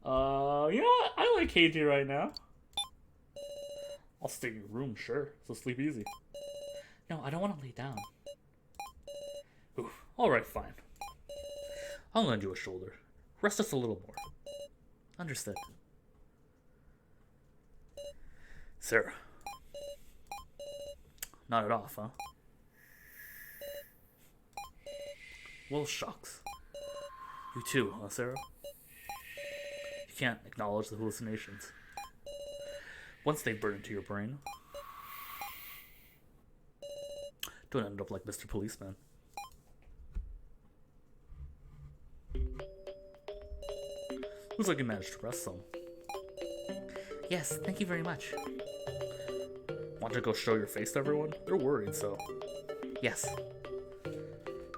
You know what? I like KG right now. I'll stay in your room, sure. So sleep easy. No, I don't want to lay down. Ooh, alright, fine. I'll lend you a shoulder. Rest us a little more. Understood. Sarah. Not it off, huh? Well, shucks. You too, huh, Sarah? You can't acknowledge the hallucinations. Once they burn into your brain, don't end up like Mr. Policeman. Looks like you managed to rest some. Yes, thank you very much. Want to go show your face to everyone? They're worried, so... Yes.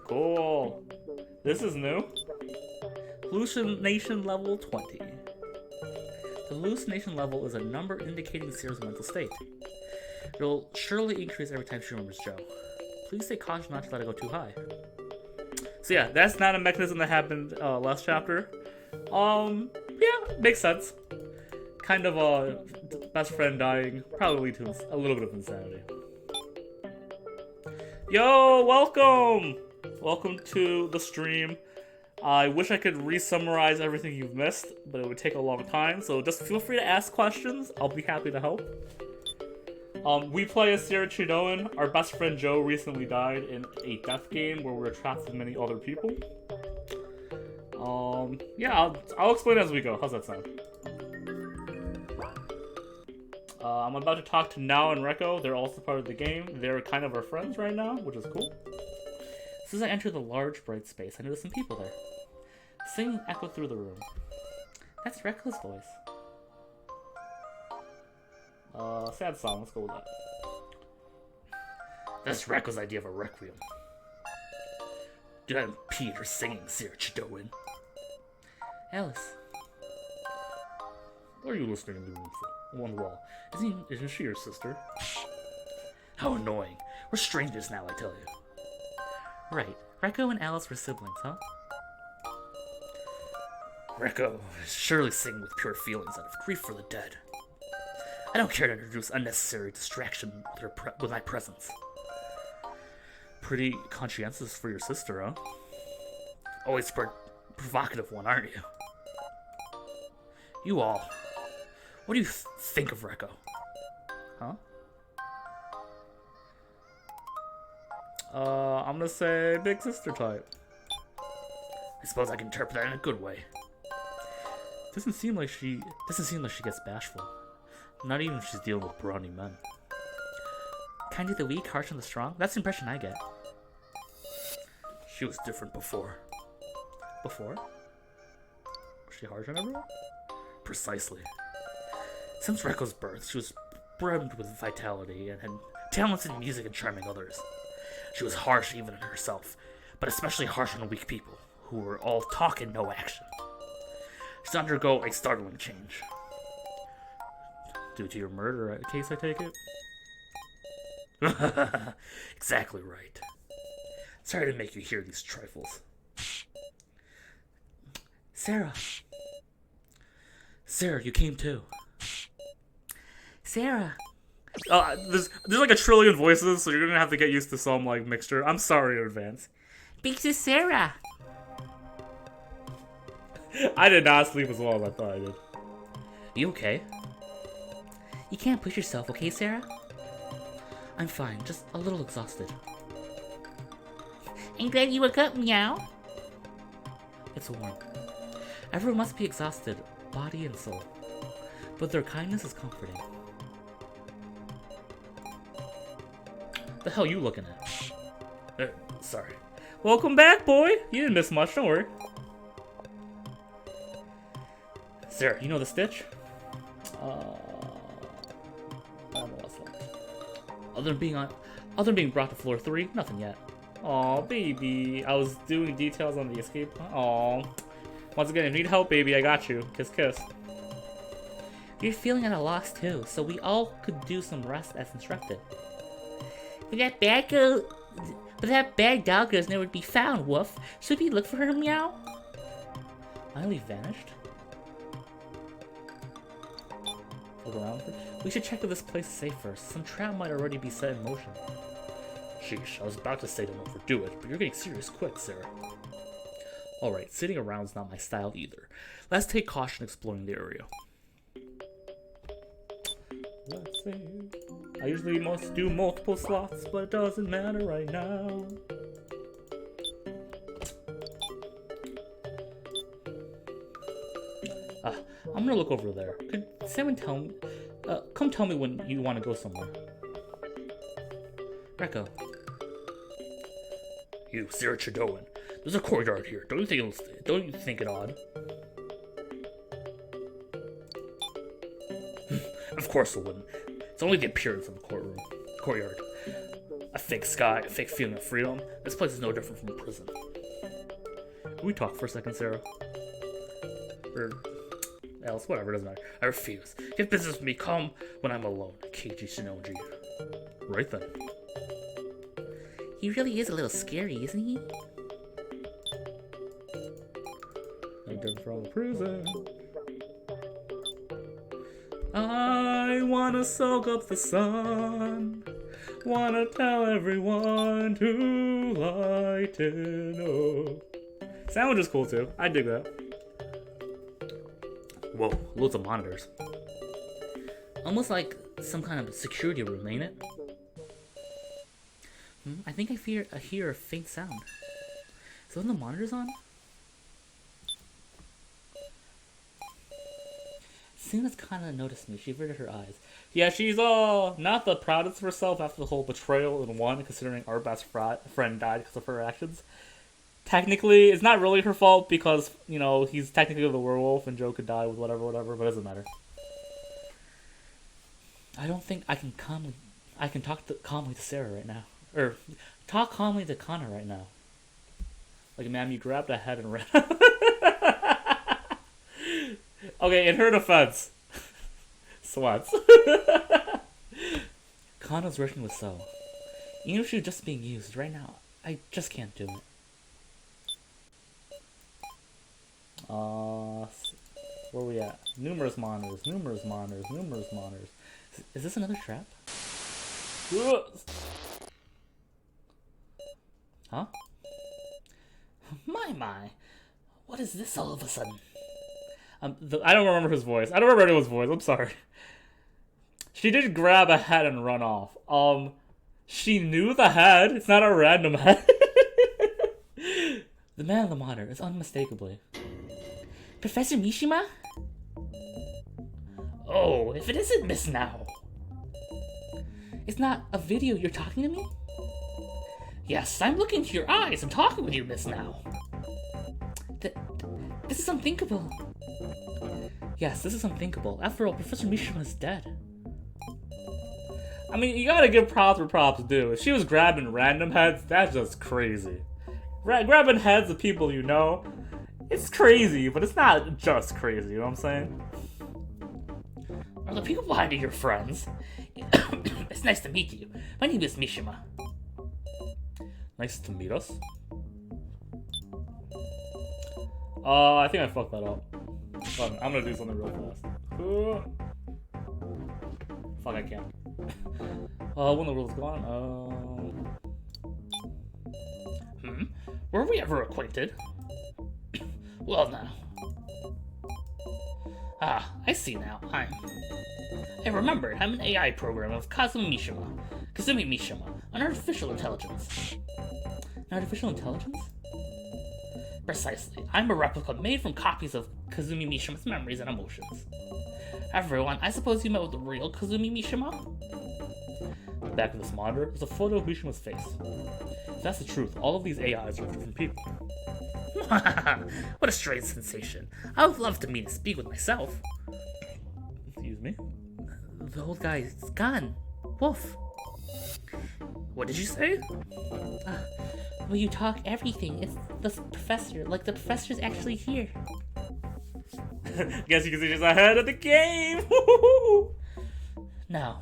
Cool. This is new. Hallucination level 20. The hallucination level is a number indicating Sarah's mental state. It'll surely increase every time she remembers Joe. Please stay cautious not to let it go too high. So yeah, that's not a mechanism that happened last chapter. Yeah, makes sense. Kind of a best friend dying probably lead to a little bit of insanity. Yo, welcome! Welcome to the stream. I wish I could re-summarize everything you've missed, but it would take a long time, so just feel free to ask questions. I'll be happy to help. We play as Sarah Chidoan. Our best friend Joe recently died in a death game where we were trapped with many other people. Yeah, I'll explain as we go. How's that sound? I'm about to talk to Nao and Rekko. They're also part of the game. They're kind of our friends right now, which is cool. As soon as I enter the large, bright space, I notice some people there. Singing echoed through the room. That's Rekko's voice. Sad song. Let's go with that. That's Rekko's idea of a requiem. Do not impede her singing, Sarah Chidoan. Alice. What are you listening to on the wall? Isn't she your sister? How annoying. We're strangers now, I tell you. Right. Rekko and Alice were siblings, huh? Rekko is surely singing with pure feelings out of grief for the dead. I don't care to introduce unnecessary distraction with my presence. Pretty conscientious for your sister, huh? Always provocative one, aren't you? You all. What do you think of Rekko? Huh? I'm gonna say big sister type. I suppose I can interpret that in a good way. Doesn't seem like she gets bashful. Not even if she's dealing with brawny men. Kind of the weak, harsh, and the strong? That's the impression I get. She was different before. Before? Was she harsh on everyone? Precisely. Since Rekko's birth, she was brimmed with vitality and had talents in music and charming others. She was harsh even on herself, but especially harsh on weak people, who were all talk and no action. She's undergo a startling change. Due to your murder case, I take it? Exactly right. Sorry to make you hear these trifles. Sarah. Sarah, you came too. Sarah. There's like a trillion voices, so you're gonna have to get used to some like mixture. I'm sorry in advance. Big sis Sarah. I did not sleep as well as I thought I did. You okay? You can't push yourself, okay, Sarah? I'm fine, just a little exhausted. I'm glad you woke up, meow. It's warm. Everyone must be exhausted, body and soul. But their kindness is comforting. The hell you looking at? Sorry. Welcome back, boy. You didn't miss much, don't worry. Sarah, you know the stitch? I don't know what's left. Other than being brought to floor 3, nothing yet. Aw, baby. I was doing details on the escape. Aw. Once again, if you need help, baby, I got you. Kiss, kiss. You're feeling at a loss too, so we all could do some rest as instructed. But that bad dog goes nowhere to be found, Woof. Should we look for her, meow? Miley vanished? Look around for... We should check if this place is safe first. Some trap might already be set in motion. Sheesh, I was about to say don't overdo it, but you're getting serious quick, Sarah. Alright, sitting around's not my style either. Let's take caution exploring the area. Let's see. I usually must do multiple slots, but it doesn't matter right now. I'm gonna look over there. Could someone tell me? Come tell me when you want to go somewhere. Rekko. You, Sarah Chidoan. There's a courtyard here. Don't you think it odd? Of course it wouldn't. It's only the appearance of the courtyard. A fake sky, a fake feeling of freedom. This place is no different from a prison. Can we talk for a second, Sarah? Or else, whatever, doesn't matter. I refuse. Get business with me, come when I'm alone. Keiji Shinoji. Right then. He really is a little scary, isn't he? No different from a prison. I wanna soak up the sun. Wanna tell everyone to lighten up. Sandwich is cool too. I dig that. Whoa, loads of monitors. Almost like some kind of security room, ain't it? I think I hear a faint sound. Is one of the monitors on? Suna's kind of noticed me. She averted her eyes. Yeah, she's not the proudest of herself after the whole betrayal in 1, considering our best friend died because of her actions. Technically, it's not really her fault because, you know, he's technically the werewolf and Joe could die with whatever, but it doesn't matter. I don't think I can talk calmly to Sarah right now. Or, talk calmly to Kana right now. Like, ma'am, you grabbed a head and ran. Okay, in her defense. Swats. Kana's working with So. Even if she's just being used, right now, I just can't do it. Where are we at? Numerous monitors. Is this another trap? Huh? My. What is this all of a sudden? I don't remember his voice. I don't remember anyone's voice. I'm sorry. She did grab a head and run off. She knew the head. It's not a random head. The man on the monitor is unmistakably Professor Mishima? Oh, if it isn't Miss Now. It's not a video you're talking to me? Yes, I'm looking into your eyes. I'm talking with you, Miss Now. This is unthinkable. Yes, this is unthinkable. After all, Professor Mishima is dead. I mean, you gotta give props where props due. If she was grabbing random heads, that's just crazy. Grabbing heads of people you know, it's crazy, but it's not just crazy, you know what I'm saying? Are the people behind you your friends? It's nice to meet you. My name is Mishima. Nice to meet us. I think I fucked that up. Hold on, I'm gonna do something real fast. Fuck, I can't. When the world's gone, Were we ever acquainted? Well, now. Ah, I see now. I remembered. I'm an AI program of Kazumi Mishima, an artificial intelligence. An artificial intelligence? Precisely. I'm a replica made from copies of Kazumi Mishima's memories and emotions. Everyone, I suppose you met with the real Kazumi Mishima? Back of this monitor is a photo of Mishima's face. If that's the truth, all of these AIs are different people. What a strange sensation. I would love to meet and speak with myself. Excuse me? The old guy is gone. Wolf. What did you say? Well, you talk everything. It's the professor. Like, the professor's actually here. Guess you can see she's ahead of the game. Now,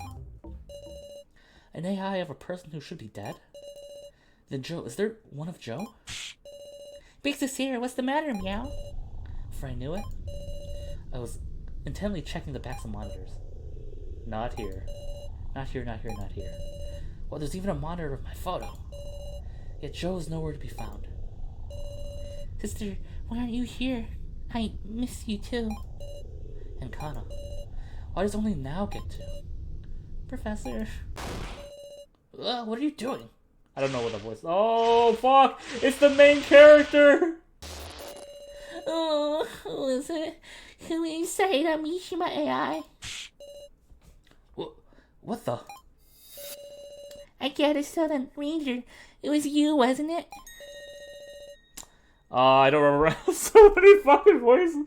an AI of a person who should be dead? Then Joe, is there one of Joe? Big Sis here, what's the matter, meow? For I knew it, I was intently checking the backs of monitors. Not here. Not here, not here, not here. Well, there's even a monitor of my photo. Yet Joe is nowhere to be found. Sister, why aren't you here? I miss you too. And Kana, why does only now get to? Professor. What are you doing? I don't know what that voice. Oh fuck! It's the main character. Oh, who is it? Who inside a Mishima AI? What the? I get a sudden ranger. It was you, wasn't it? I don't remember. So many fucking voices.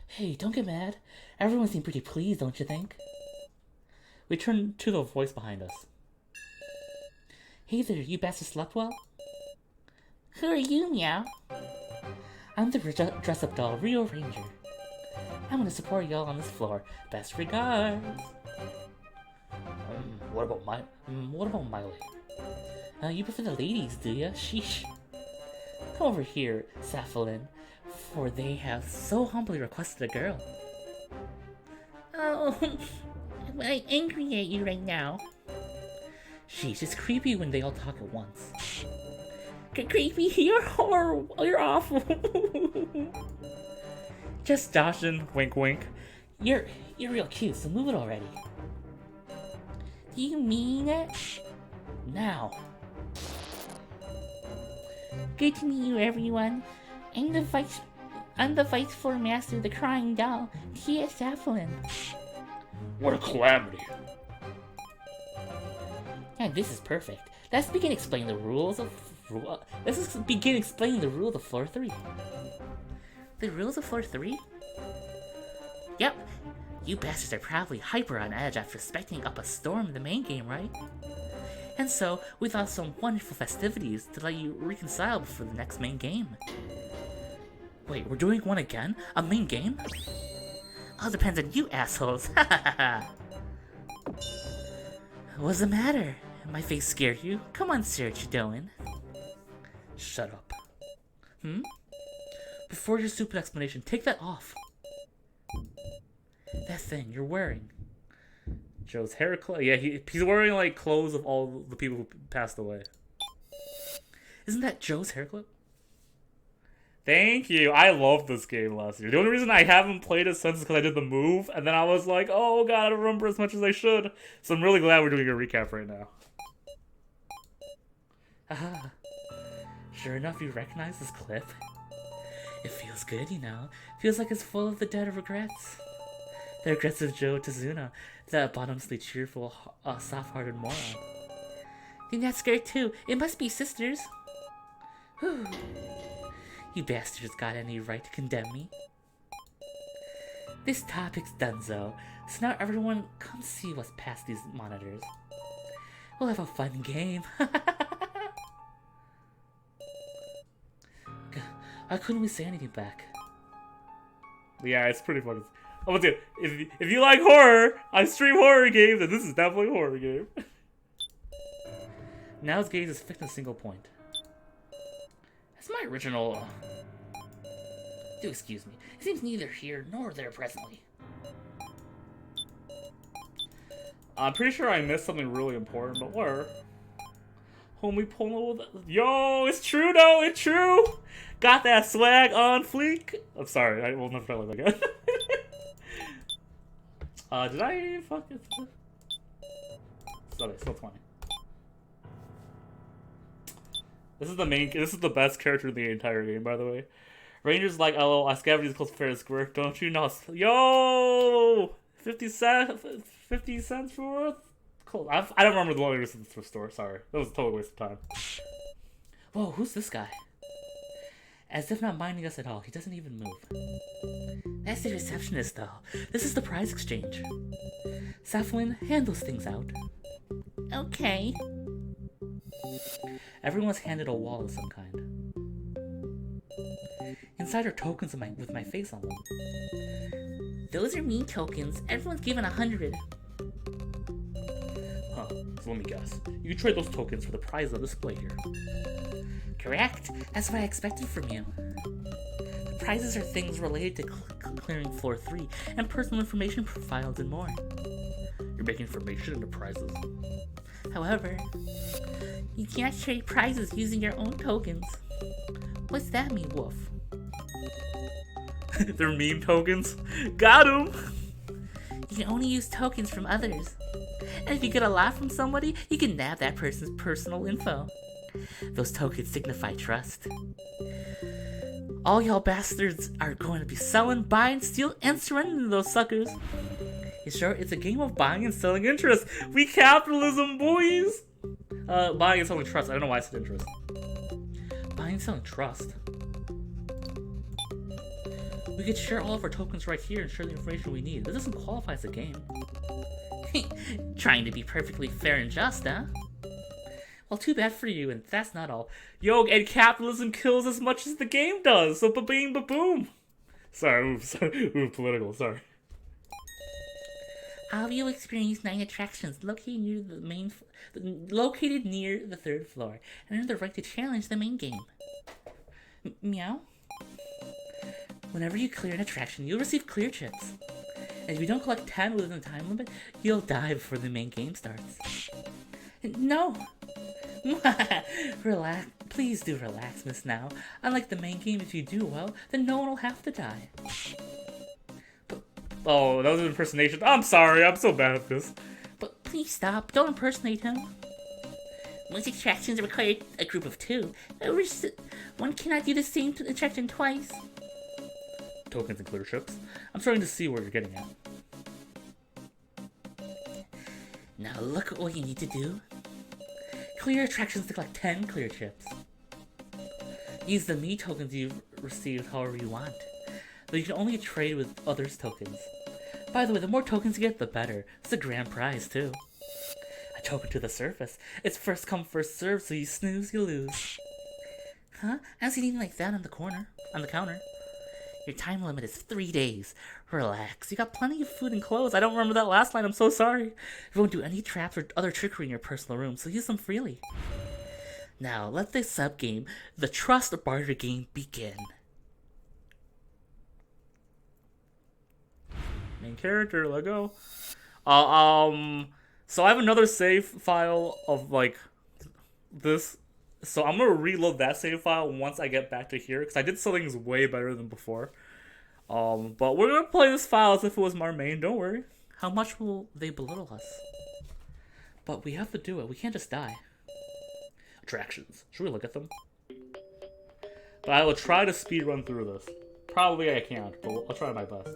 Hey, don't get mad. Everyone seemed pretty pleased, don't you think? We turned to the voice behind us. Hey there, you bastards slept well? Who are you, Meow? I'm the dress-up doll, Rio Ranger. I'm gonna support y'all on this floor. Best regards. What about Miley? You prefer the ladies, do ya? Sheesh. Come over here, Sapphilin, for they have so humbly requested a girl. Oh, I'm angry at you right now. Sheesh, it's creepy when they all talk at once. Creepy, you're horrible, you're awful. Just dodging, wink wink. You're real cute, so move it already. Do you mean it? Now. Good to meet you, everyone. I'm the vice floor master of the crying doll, Tia Sapphilin. What a calamity. Yeah, this is perfect. Let's begin explaining the rules of floor 3. The rules of floor 3? Yep. You bastards are probably hyper on edge after expecting up a storm in the main game, right? And so, we thought of some wonderful festivities to let you reconcile before the next main game. Wait, we're doing one again? A main game? All depends on you assholes. What's the matter? My face scared you? Come on, sir, what you doing? Shut up. Before your stupid explanation, take that off. That thing you're wearing. Joe's hair yeah, he's wearing like clothes of all the people who passed away. Isn't that Joe's hair clip? Thank you. I loved this game last year. The only reason I haven't played it since is because I did the move, and then I was like, oh god, I don't remember as much as I should. So I'm really glad we're doing a recap right now. Haha. Sure enough, you recognize this clip? It feels good, you know. Feels like it's full of the dead regrets. The regrets of Joe Tazuna, that bottomlessly cheerful, soft-hearted moron. Think that's scared too. It must be sisters. Whew. You bastards got any right to condemn me? This topic's donezo, so now everyone come see what's past these monitors. We'll have a fun game. Why couldn't we say anything back? Yeah, it's pretty funny. Oh, what's it? If you like horror, I stream horror games, and this is definitely a horror game. Now's gaze is fixed in a single point. That's my original. Do excuse me. It seems neither here nor there presently. I'm pretty sure I missed something really important, but where? Homie pulling with yo, it's true though, it's true. Got that swag on fleek. I'm sorry, I will never try like that again. Did I fuck it? Okay, still 20. This is the best character in the entire game, by the way. Ranger's like, LOL, I scavenged these close fair and square. Don't you know? Yo! 50 cents for worth? Cool. I don't remember the one in the store, sorry. That was a total waste of time. Whoa, who's this guy? As if not minding us at all, he doesn't even move. That's the receptionist, though. This is the prize exchange. Sapphilin, hand those things out. Okay. Everyone's handed a wallet of some kind. Inside are tokens with my face on them. Those are me tokens. Everyone's given 100. Huh, so let me guess. You can trade those tokens for the prize on display here. Correct. That's what I expected from you. The prizes are things related to clearing floor 3 and personal information profiles and more. You're making information into prizes. However, you can't trade prizes using your own tokens. What's that mean, Wolf? They're meme tokens. Got 'em! You can only use tokens from others. And if you get a lot from somebody, you can nab that person's personal info. Those tokens signify trust. All y'all bastards are going to be selling, buying, stealing, and surrendering those suckers. In short, it's a game of buying and selling interest. We capitalism, boys! Buying and selling trust. I don't know why I said interest. Buying and selling trust. We could share all of our tokens right here and share the information we need. This doesn't qualify as a game. Trying to be perfectly fair and just, huh? Well, too bad for you, and that's not all. Yo, and capitalism kills as much as the game does, so ba-bing, ba-boom. Sorry, political, sorry. Have you experienced 9 attractions located near the 3rd floor and earned the right to challenge the main game? Meow? Whenever you clear an attraction, you'll receive clear chips. And if you don't collect 10 within the time limit, you'll die before the main game starts. No! Relax. Please do relax, Miss Now. Unlike the main game, if you do well, then no one will have to die. Oh, that was an impersonation. I'm sorry, I'm so bad at this. But please stop. Don't impersonate him. Most attractions require a group of 2. One cannot do the same attraction twice. Tokens and clear chips. I'm starting to see where you're getting at. Now look at what you need to do. Clear attractions to collect 10 clear chips. Use the me tokens you've received however you want, though you can only trade with others' tokens. By the way, the more tokens you get, the better. It's a grand prize, too. A token to the surface. It's first come, first served, so you snooze, you lose. Huh? I don't see anything like that on the counter. Your time limit is 3 days. Relax, you got plenty of food and clothes. I don't remember that last line, I'm so sorry. You won't do any traps or other trickery in your personal room, so use them freely. Now, let this sub-game, the Trust Barter game, begin. Main character, let go. So I have another save file of, like, this. So I'm gonna reload that save file once I get back to here, because I did some things way better than before. But we're gonna play this file as if it was our main, don't worry. How much will they belittle us? But we have to do it, we can't just die. Attractions, should we look at them? But I will try to speedrun through this. Probably I can't, but I'll try my best.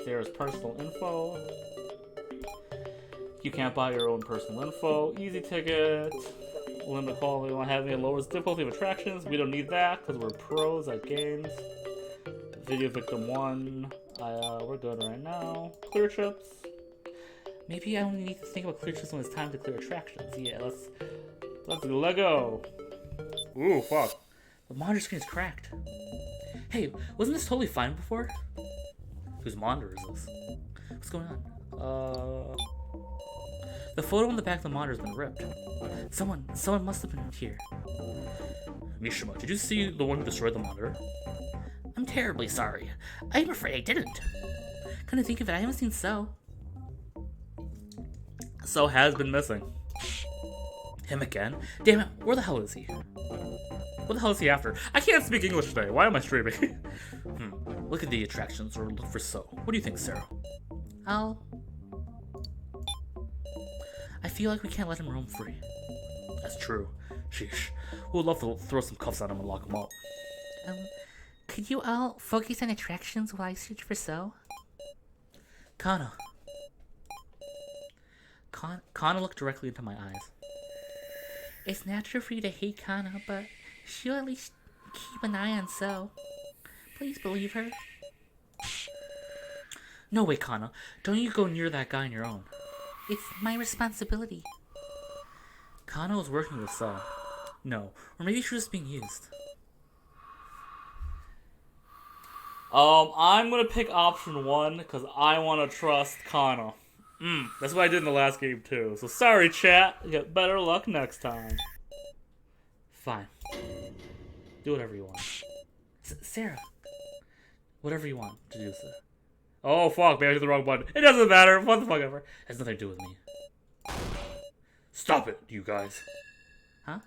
There's personal info. You can't buy your own personal info. Easy ticket. Limit quality. We don't have any lowers difficulty of attractions. We don't need that because we're pros at games. Video victim 1. We're good right now. Clear chips. Maybe I only need to think about clear chips when it's time to clear attractions. Yeah, let's let go. Ooh, fuck. The monitor screen is cracked. Hey, wasn't this totally fine before? Whose monitor is this? What's going on? The photo on the back of the monitor has been ripped. Someone must have been here. Mishima, did you see the one who destroyed the monitor? I'm terribly sorry. I'm afraid I didn't. Couldn't think of it. I haven't seen So. So has been missing. Him again? Damn it, where the hell is he? What the hell is he after? I can't speak English today. Why am I streaming? Look at the attractions or look for So. What do you think, Sarah? I feel like we can't let him roam free. That's true. Sheesh. We'd love to throw some cuffs on him and lock him up. Could you all focus on attractions while I search for So? Kana. Kana looked directly into my eyes. It's natural for you to hate Kana, but she'll at least keep an eye on So. Please believe her. No way, Kana. Don't you go near that guy on your own. It's my responsibility. Kana was working with So. No, or maybe she was being used. I'm gonna pick option 1 because I want to trust Kana. That's what I did in the last game too. So sorry, chat. Get better luck next time. Fine. Do whatever you want. Sarah. Whatever you want to do, sir. Oh fuck, maybe I hit the wrong button. It doesn't matter. What the fuck ever. It has nothing to do with me. Stop it, you guys. Huh?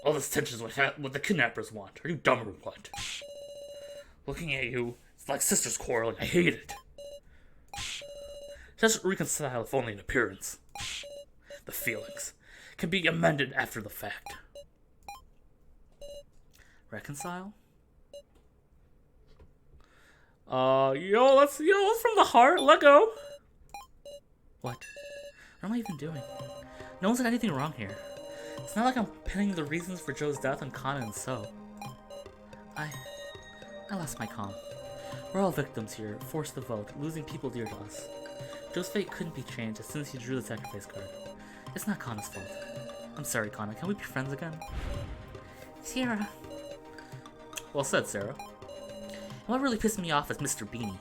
All this tension is what the kidnappers want. Are you dumb or what? Looking at you, it's like sisters quarreling. I hate it. Just reconcile if only in appearance. The feelings can be amended after the fact. Reconcile? Let's from the heart. Let go. What? What am I even doing? No one's done anything wrong here. It's not like I'm pinning the reasons for Joe's death on Kana and So. I lost my calm. We're all victims here, forced to vote, losing people dear to us. Joe's fate couldn't be changed as soon as he drew the sacrifice card. It's not Kana's fault. I'm sorry, Kana. Can we be friends again? Sarah. Well said, Sarah. What really pissed me off is Mr. Beanie.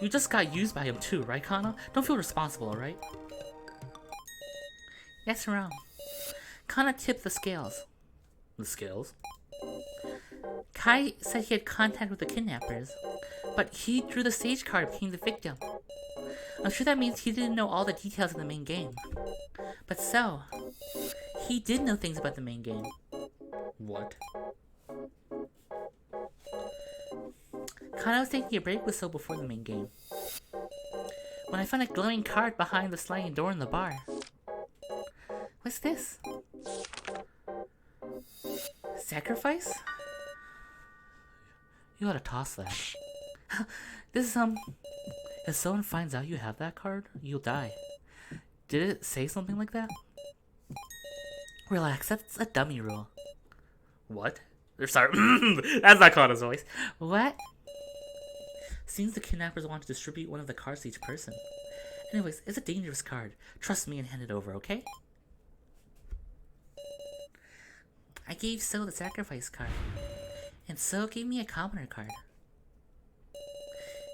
You just got used by him too, right, Kana? Don't feel responsible, alright? That's wrong. Kana tipped the scales. The scales? Kai said he had contact with the kidnappers, but he drew the stage card and became the victim. I'm sure that means he didn't know all the details of the main game. But so, he did know things about the main game. What? Kana was taking a break with So before the main game, when I found a glowing card behind the sliding door in the bar. What's this? Sacrifice? You ought to toss that. This is, if someone finds out you have that card, you'll die. Did it say something like that? Relax, that's a dummy rule. What? Sorry, that's not Kana's voice. What? Seems the kidnappers want to distribute one of the cards to each person. Anyways, it's a dangerous card. Trust me and hand it over, okay? I gave So the sacrifice card, and So gave me a commoner card.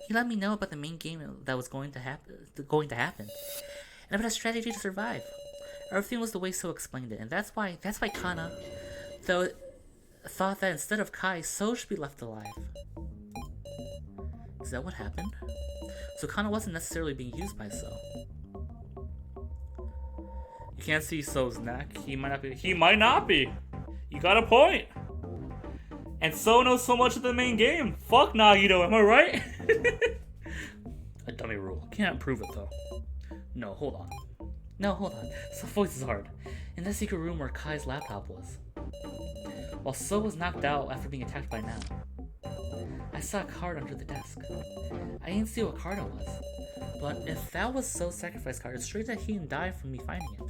He let me know about the main game that was going to happen, and about a strategy to survive. Everything was the way So explained it, and that's why Kana, though, thought that instead of Kai, So should be left alive. Is that what happened? So Kana wasn't necessarily being used by So. You can't see So's neck. He might not be. You got a point. And So knows so much of the main game. Fuck Nagito, am I right? A dummy rule. Can't prove it though. No, hold on. So voice is hard. In that secret room where Kai's laptop was. While So was knocked out after being attacked by Nam, I saw a card under the desk. I didn't see what card it was, but if that was So's sacrifice card, it's strange that he didn't die from me finding it.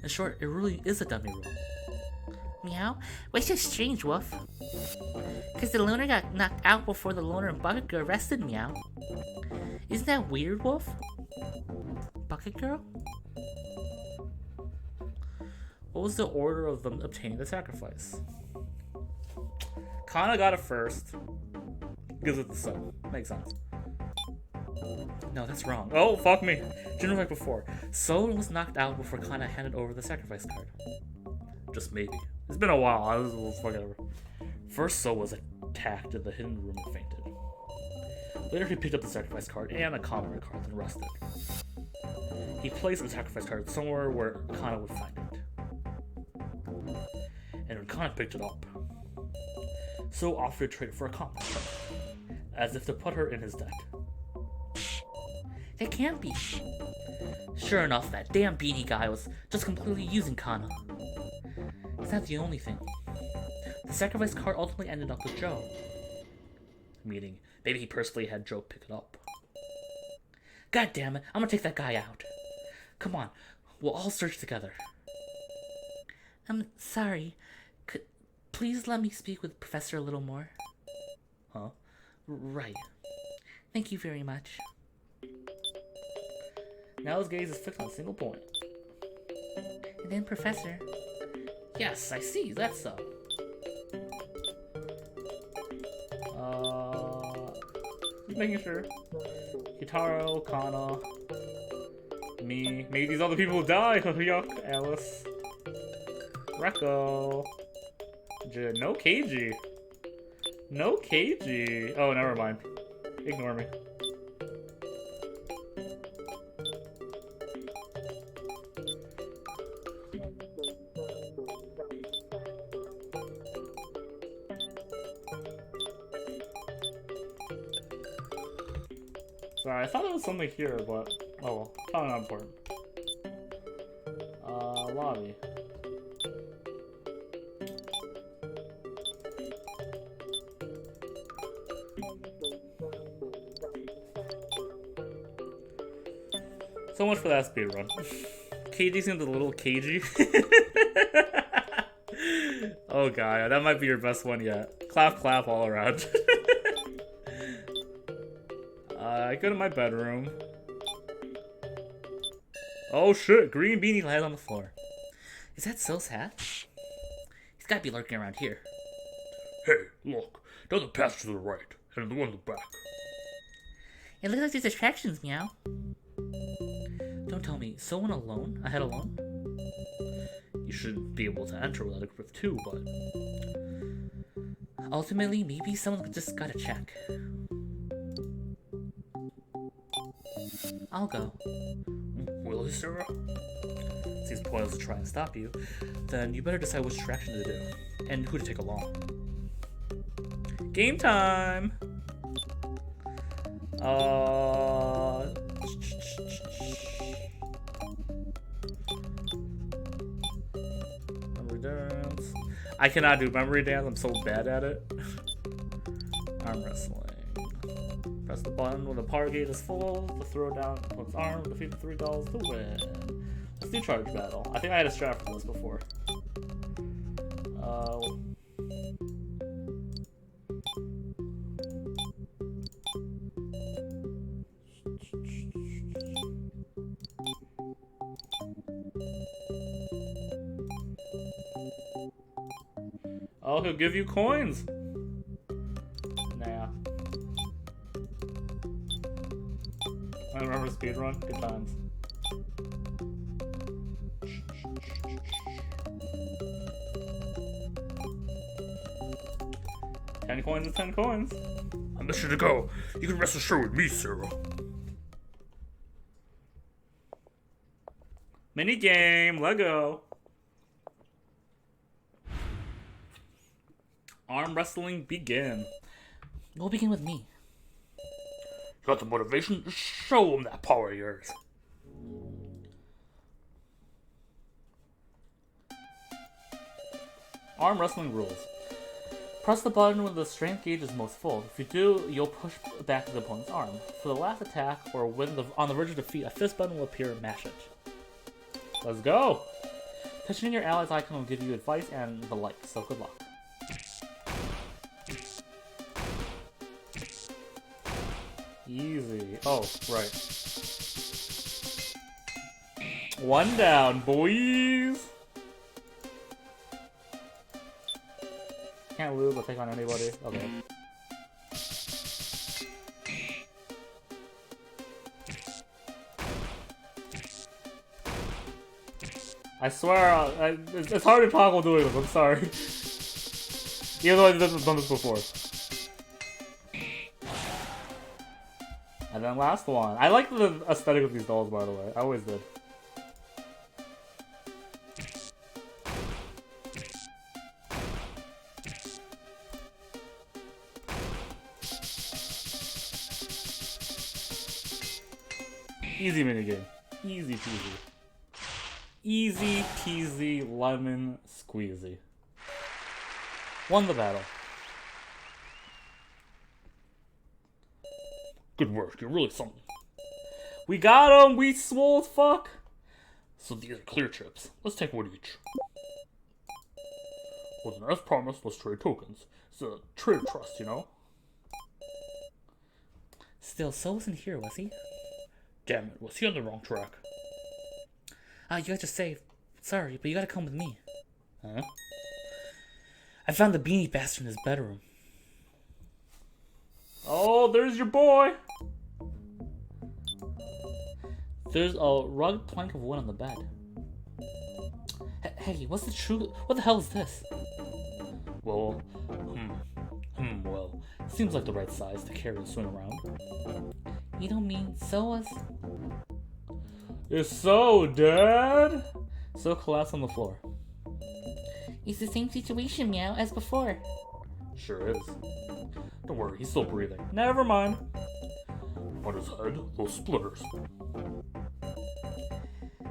In short, it really is a dummy rule. Meow? What's so strange, Wolf? Because the loner got knocked out before the loner and Bucket Girl arrested Meow. Isn't that weird, Wolf? Bucket Girl? What was the order of them obtaining the sacrifice? Kana got it first. Gives it to So. Makes sense. No, that's wrong. Oh, fuck me. Didn't like before. So was knocked out before Kana handed over the sacrifice card. Just maybe. It's been a while. I was fucking over. First, So was attacked in the hidden room and fainted. Later, he picked up the sacrifice card and a commoner card and rested. He placed the sacrifice card somewhere where Kana would find it. And when Kana picked it up, So offered to trade for a commoner card, as if to put her in his debt. That can't be. Sure enough, that damn beanie guy was just completely using Kana. It's not the only thing. The sacrifice card ultimately ended up with Joe. Meaning, maybe he personally had Joe pick it up. God damn it, I'm gonna take that guy out. Come on, we'll all search together. I'm sorry. Please let me speak with Professor a little more. Huh? Right. Thank you very much. Now his gaze is fixed on a single point. And then, Professor... Yes, I see, that's so. Just making sure. Kitaro, Kana, me, maybe these other people die. Yuck, Alice, Rekko, no Keiji. No Keiji. Oh, never mind. Ignore me. Sorry, I thought there was something here, but oh well, probably not important. Lobby. So much for that speedrun. KG seems a little cagey. Oh god, that might be your best one yet. Clap, clap all around. I go to my bedroom. Oh shit, green beanie lies on the floor. Is that Sil's hat? He's gotta be lurking around here. Hey, look. There's a passage to the right, and the one in the back. It looks like there's attractions, meow. Don't tell me, So went alone? I had alone? You should be able to enter without a group of two, but... Ultimately, maybe someone just gotta check. I'll go. Really, Sarah? Seems pointless to try and stop you. Then you better decide which attraction to do, and who to take along. Game time! Memory dance. I cannot do memory dance, I'm so bad at it. Arm wrestling. Press the button when the power gauge is full to throw down one's arm, defeat the $3 to win. Let's do charge battle. I think I had a strat for this before. Oh, he'll give you coins. Nah. I remember speedrun. Good times. $10 coins is 10 coins. I miss you to go. You can rest assured with me, Sarah. Mini game, Lego. Arm wrestling begin. We'll begin with me. You got the motivation? Just show him that power of yours. Arm wrestling rules. Press the button when the strength gauge is most full. If you do, you'll push back the opponent's arm. For the last attack, or when on the verge of defeat, a fist button will appear and mash it. Let's go! Touching your ally's icon will give you advice and the like, so good luck. Easy. Oh, right. One down, boys! Can't lose, I'll take on anybody. Okay. I swear, it's hard to talk while doing this, I'm sorry. Even though I've done this before. And then last one. I like the aesthetic of these dolls, by the way. I always did. Easy minigame. Easy peasy. Easy peasy lemon squeezy. Won the battle. Good work. You're really something. We got him! We swole as fuck! So these are clear chips. Let's take one each. Well, then as promised, let's trade tokens. It's a trade trust, you know? Still, So wasn't here, was he? Damn it, was he on the wrong track? You guys are safe. Sorry, but you gotta come with me. Huh? I found the beanie bastard in his bedroom. Oh, there's your boy! There's a rugged plank of wood on the bed. Hey, what's the truth? What the hell is this? Well, well, Seems like the right size to carry and swing around. You don't mean So was... Is So dead? So collapsed on the floor. It's the same situation, meow, as before. sure is. Don't worry, he's still breathing. Never mind. On his head, those splinters.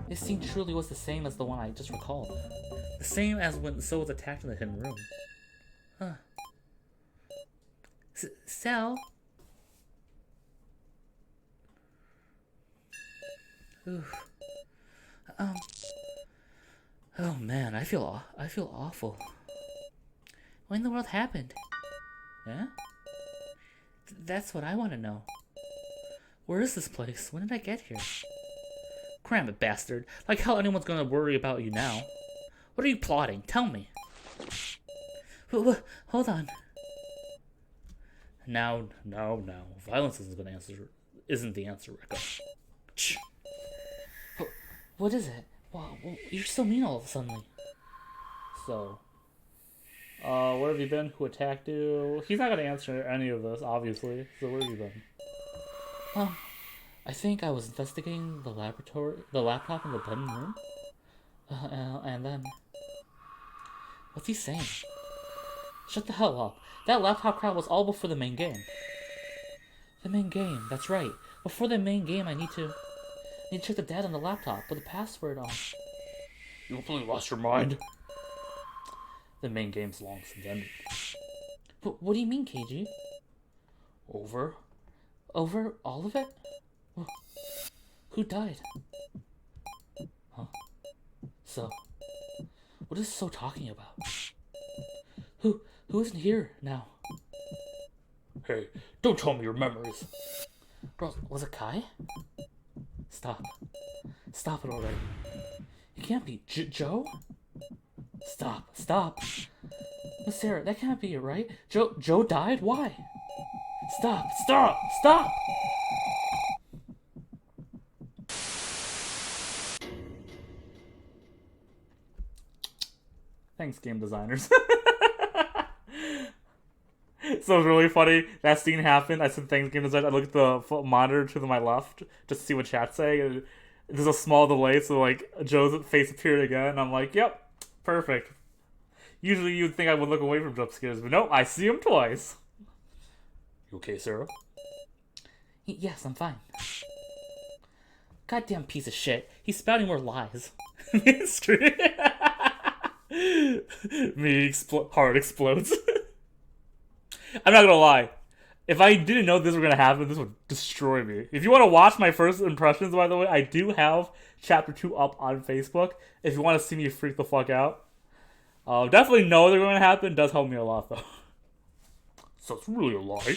This scene truly was the same as the one I just recalled. The same as when So was attacked in the hidden room. Huh. Cell? Oof. Oh man, I feel awful. What in the world happened? Huh? That's what I want to know. Where is this place? When did I get here? Cram it, bastard. Like how anyone's gonna worry about you now. What are you plotting? Tell me. Hold on. Now. Violence isn't the answer, Rico. What is it? Wow, you're so mean all of a sudden. So, where have you been? Who attacked you? He's not gonna answer any of this, obviously. So where have you been? I think I was investigating the laptop in the bedroom room. And then... What's he saying? Shut the hell up. That laptop crap was all before the main game. The main game, that's right. Before the main game, I need to check the data on the laptop, but the password on... You completely lost your mind. The main game's long since ended. But what do you mean, KG? Over? Over all of it? Who died? Huh? So, what is So talking about? Who isn't here now? Hey, don't tell me your memories. Bro, was it Kai? Stop. Stop it already. It can't be Joe? Stop. Miss Sarah, that can't be it, right? Joe died? Why? Stop! Thanks, game designers. So it's really funny. That scene happened. I said thanks, game designers. I looked at the monitor to my left just to see what chat's saying. And there's a small delay, so like Joe's face appeared again. And I'm like, yep, perfect. Usually you'd think I would look away from jump scares, but no, I see him twice. You okay, Sarah? Yes, I'm fine. Goddamn piece of shit. He's spouting more lies. Mystery. Heart explodes. I'm not gonna lie. If I didn't know this was gonna happen, this would destroy me. If you want to watch my first impressions, by the way, I do have Chapter 2 up on Facebook. If you want to see me freak the fuck out. Definitely know they're going to happen. It does help me a lot, though. So it's really a lie?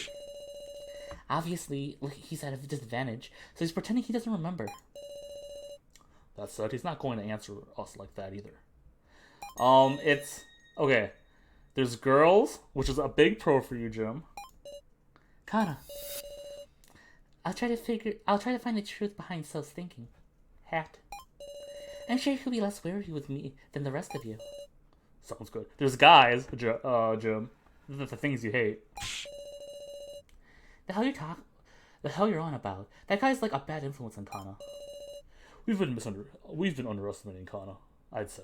Obviously, he's at a disadvantage, so he's pretending he doesn't remember. That said, he's not going to answer us like that either. It's... Okay. There's girls, which is a big pro for you, Jim. Kana. I'll try to find the truth behind So's thinking. Hat. I'm sure he'll be less wary with me than the rest of you. Sounds good. There's guys, Jim. The things you hate. The hell you're on about? That guy's like a bad influence on Kana. We've been underestimating Kana, I'd say.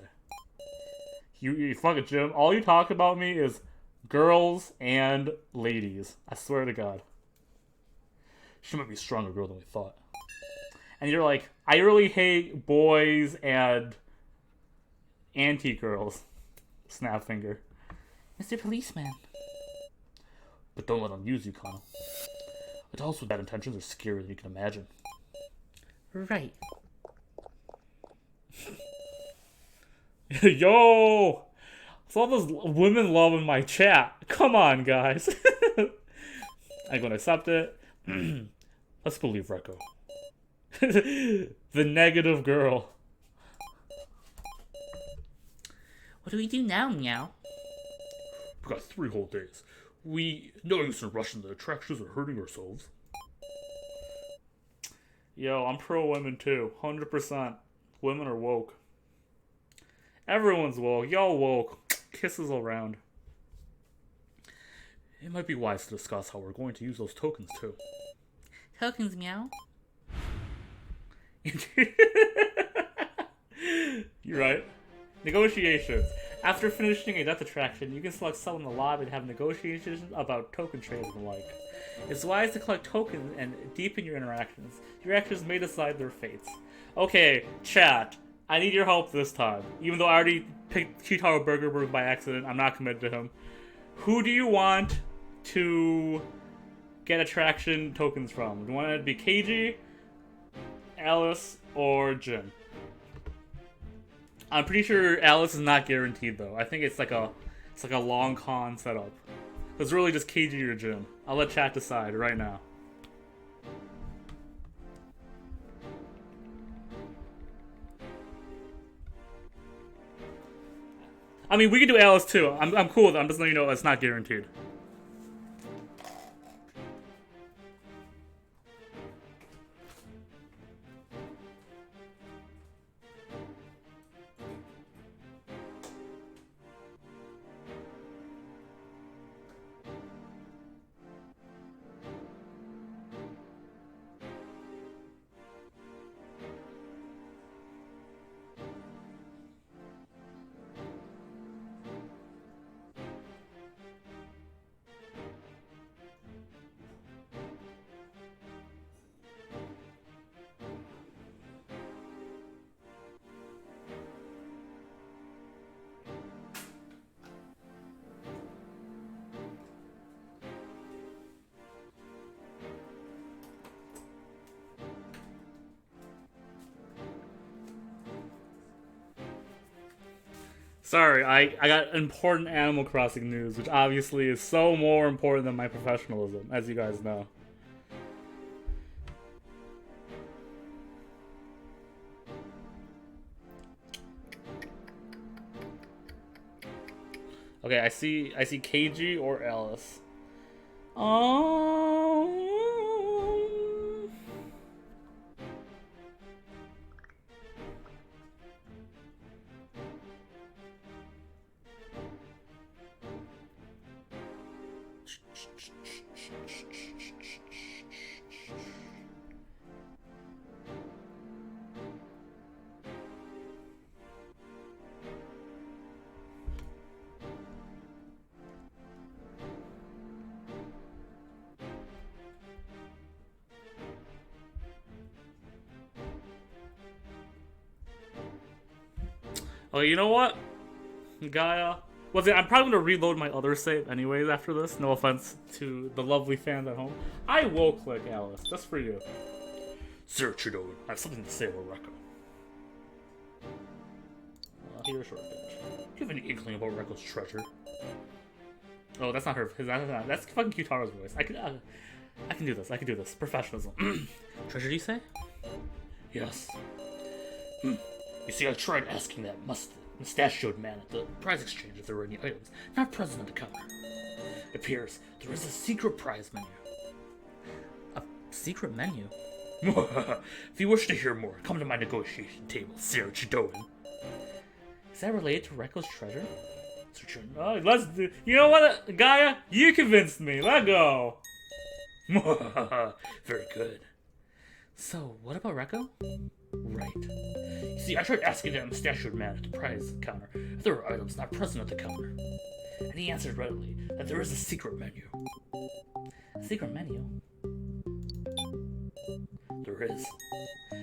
You fuck it, Jim. All you talk about me is girls and ladies. I swear to God. She might be a stronger girl than we thought. And you're like, I really hate boys and anti-girls. Snap finger. Mr. Policeman. But don't let them use you, Kana. Adults with bad intentions are scarier than you can imagine. Right. Yo! It's all those women love in my chat. Come on, guys. I'm gonna accept it. Let's believe Rekko. The negative girl. What do we do now, Meow? We got 3 whole days. We no use in rushing the attractions or hurting ourselves. Yo, I'm pro women too. 100%. Women are woke. Everyone's woke. Y'all woke. Kisses around. It might be wise to discuss how we're going to use those tokens too. Tokens, Meow? You're right. Negotiations. After finishing a death attraction, you can select someone in the lobby and have negotiations about token trades and the like. It's wise to collect tokens and deepen your interactions. Your actions may decide their fates. Okay, chat. I need your help this time. Even though I already picked Chitaro Burgerberg by accident, I'm not committed to him. Who do you want to get attraction tokens from? Do you want it to be KG, Alice, or Jin? I'm pretty sure Alice is not guaranteed though. I think it's like a It's like a long con setup. It's really just KG or Jin. I'll let chat decide right now. I mean, we can do Alice too. I'm cool with it. I'm just letting you know it's not guaranteed. Sorry, I got important Animal Crossing news, which obviously is so more important than my professionalism, as you guys know. Okay, I see KG or Alice. Oh. Oh, you know what, Gaia? I'm probably gonna reload my other save anyways after this. No offense to the lovely fans at home. I will click Alice just for you. Sir Trudeau, I have something to say about Rekko. Here's short pitch. Do you have any inkling about Rekko's treasure? Oh, that's not her. That's fucking Kutaro's voice. I can do this. I can do this. Professionalism. Treasure, do you say? Yes. You see, I tried asking that mustachioed man at the prize exchange if there were any items not present at the counter. It appears there is a secret prize menu. A secret menu? If you wish to hear more, come to my negotiation table, Sir Chidoan. Is that related to Rekko's treasure? Oh, let's do. You know what, Gaia? You convinced me. Let go. Very good. So, what about Rekko? Right. You see, I tried asking that mustachioed man at the prize counter if there were items not present at the counter. And he answered readily that there is a secret menu. A secret menu? There is.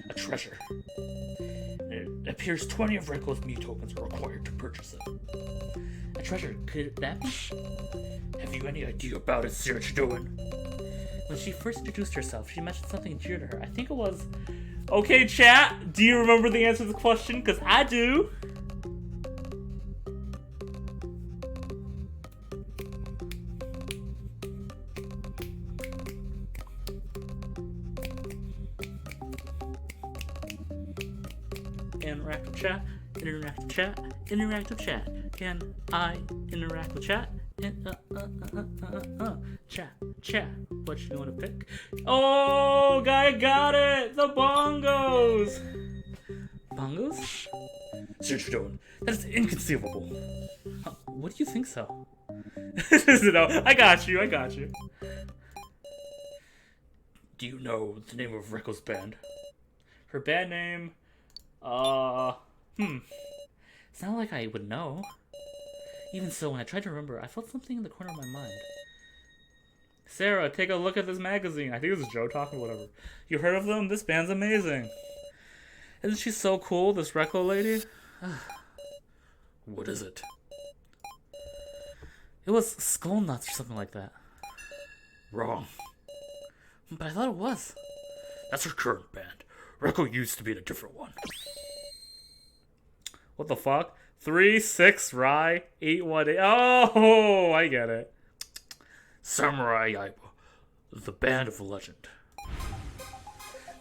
A treasure. It appears 20 of Rekko's Mew tokens are required to purchase it. A treasure? Could that be? Have you any idea about it, Sir Chidoan? When she first introduced herself, she mentioned something dear to her. I think it was... Okay, chat, do you remember the answer to the question? Because I do. Interactive chat, interactive chat, interactive chat. Can I interact with chat? Chat. What you want to pick? Oh, guy got it! The bongos! Bongos? Sir Chidoan, that is inconceivable. What do you think so? No, I got you. Do you know the name of Rekko's band? Her band name? It's not like I would know. Even so, when I tried to remember, I felt something in the corner of my mind. Sarah, take a look at this magazine. I think this is Joe talking, whatever. You heard of them? This band's amazing. Isn't she so cool, this Rekko lady? What is it? It was Skull Nuts or something like that. Wrong. But I thought it was. That's her current band. Rekko used to be in a different one. What the fuck? 36 Rye 818. Oh, I get it. Samurai Yaiba, the band of legend.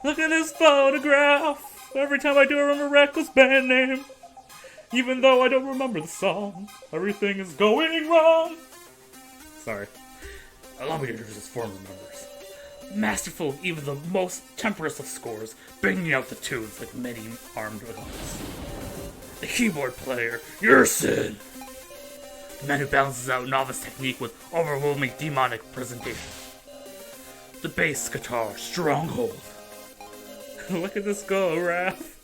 Look at this photograph. Every time I do remember Reckless band name. Even though I don't remember the song. Everything is going wrong. Sorry. Allow me to introduce his former members. Masterful, even the most temperate of scores, bringing out the tunes like many armed adults. The keyboard player, Yersin. The man who balances out novice technique with overwhelming demonic presentation. The bass guitar, Stronghold. Look at this go, Raph.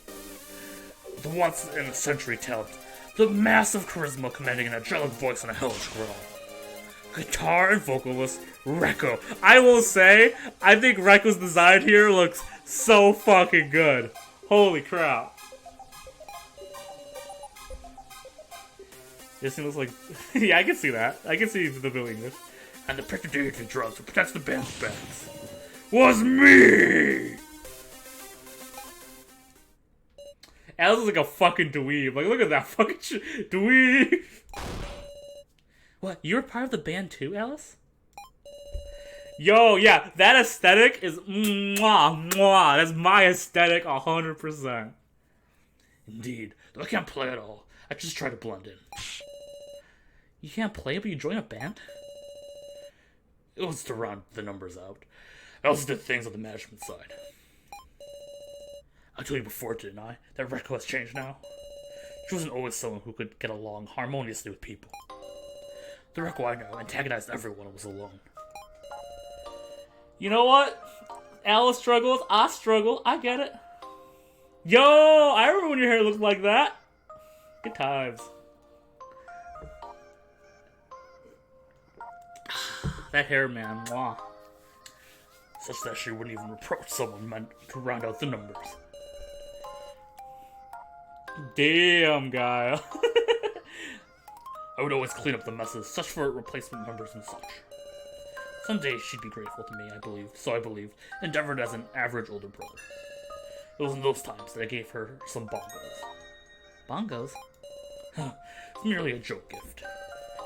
The once-in-a-century talent. The massive charisma commanding an angelic voice and a hellish growl. Guitar and vocalist, Rekko. I will say, I think Rekko's design here looks so fucking good. Holy crap. This looks like... yeah, I can see that. I can see the doing this. And the protector drums who protects the band's backs was me! Alice is like a fucking dweeb. Like, look at that fucking dweeb. What, you were part of the band too, Alice? Yo, yeah, that aesthetic is mwah, mwah. That's my aesthetic 100%. Indeed, though I can't play at all. I just try to blend in. You can't play, but you join a band? It was to round the numbers out. I also did things on the management side. I told you before, didn't I, that Rekko has changed now? She wasn't always someone who could get along harmoniously with people. The Rekko I know antagonized everyone and was alone. You know what? Alice struggles, I struggle, I get it. Yo, I remember when your hair looked like that. Good times. That hair, man, mwah. Such that she wouldn't even reproach someone meant to round out the numbers. Damn, guy. I would always clean up the messes, search for replacement members and such. Someday she'd be grateful to me, I believed, endeavored as an average older brother. It was in those times that I gave her some bongos. Bongos? It's merely a joke gift.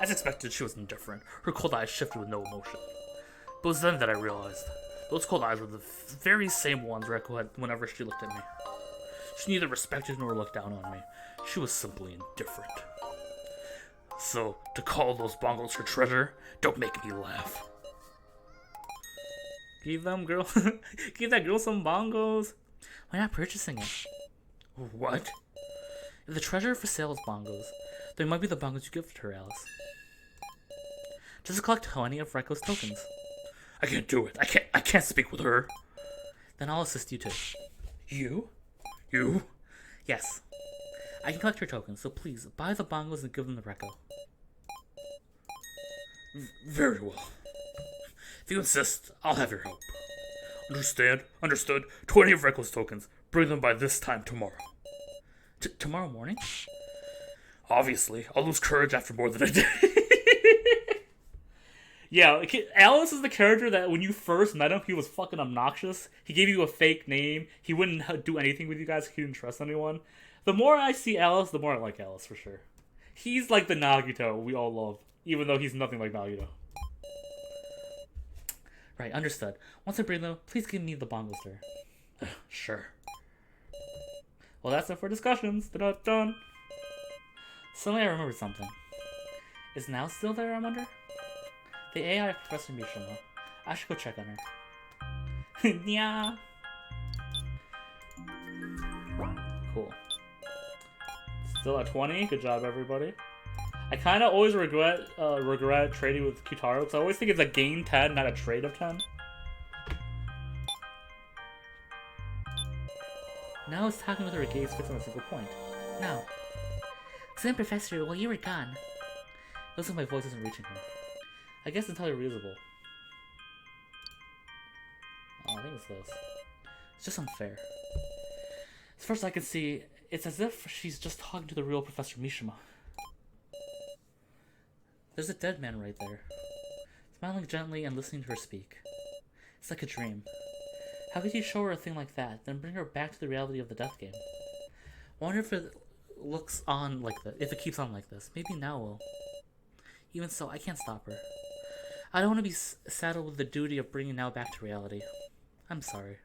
As expected, she was indifferent. Her cold eyes shifted with no emotion. But it was then that I realized those cold eyes were the very same ones Rekko had whenever she looked at me. She neither respected nor looked down on me. She was simply indifferent. So, to call those bongos her treasure, don't make me laugh. Give that girl some bongos. Why not purchasing it? What? If the treasure for sale is bongos, they might be the bongos you gifted her, Alice. Just collect 20 of Rekko's tokens. I can't do it. I can't speak with her. Then I'll assist you too. You? You? Yes. I can collect your tokens, so please, buy the bongos and give them to Rekko. Very well. If you insist, I'll have your help. Understood. 20 of Rekko's tokens. Bring them by this time tomorrow. Tomorrow morning? Obviously, I'll lose courage after more than a day. Yeah, Alice is the character that when you first met him, he was fucking obnoxious. He gave you a fake name. He wouldn't do anything with you guys. He didn't trust anyone. The more I see Alice, the more I like Alice, for sure. He's like the Nagito we all love, even though he's nothing like Nagito. Right, understood. Once I bring them, please give me the bongos there. Sure. Well, that's it for discussions. Dun-dun-dun. Suddenly I remembered something. Is Now still there, I wonder? The AI of Professor Mishima. I should go check on her. Yeah. Cool. Still at 20. Good job, everybody. I kind of always regret trading with Kitaro, because I always think it's a gain 10, not a trade of 10. Now is talking with her gaze fixed on a single point. Now. Then, Professor, while you were gone. Looks like my voice isn't reaching her. I guess it's entirely reusable. Oh, I think it's this. It's just unfair. As far as I can see, it's as if she's just talking to the real Professor Mishima. There's a dead man right there, smiling gently and listening to her speak. It's like a dream. How could you show her a thing like that, then bring her back to the reality of the death game? looks on like this, if it keeps on like this, maybe now will. Even so, I can't stop her. I don't want to be saddled with the duty of bringing Now back to reality. I'm sorry.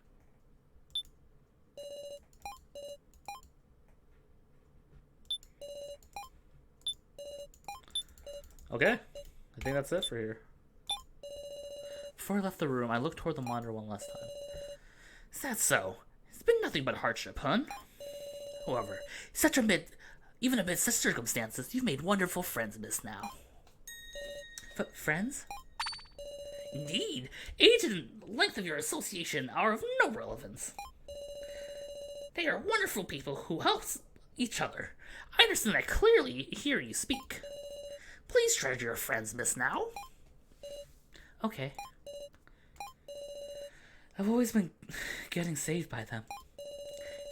Okay, I think that's it for here. Before I left the room, I looked toward the monitor one last time. Is that so? It's been nothing but hardship, hun. However, even amid such circumstances, you've made wonderful friends, Miss Now. Friends? Indeed, age and length of your association are of no relevance. They are wonderful people who help each other. I understand that clearly hear you speak. Please treasure your friends, Miss Now. Okay. I've always been getting saved by them.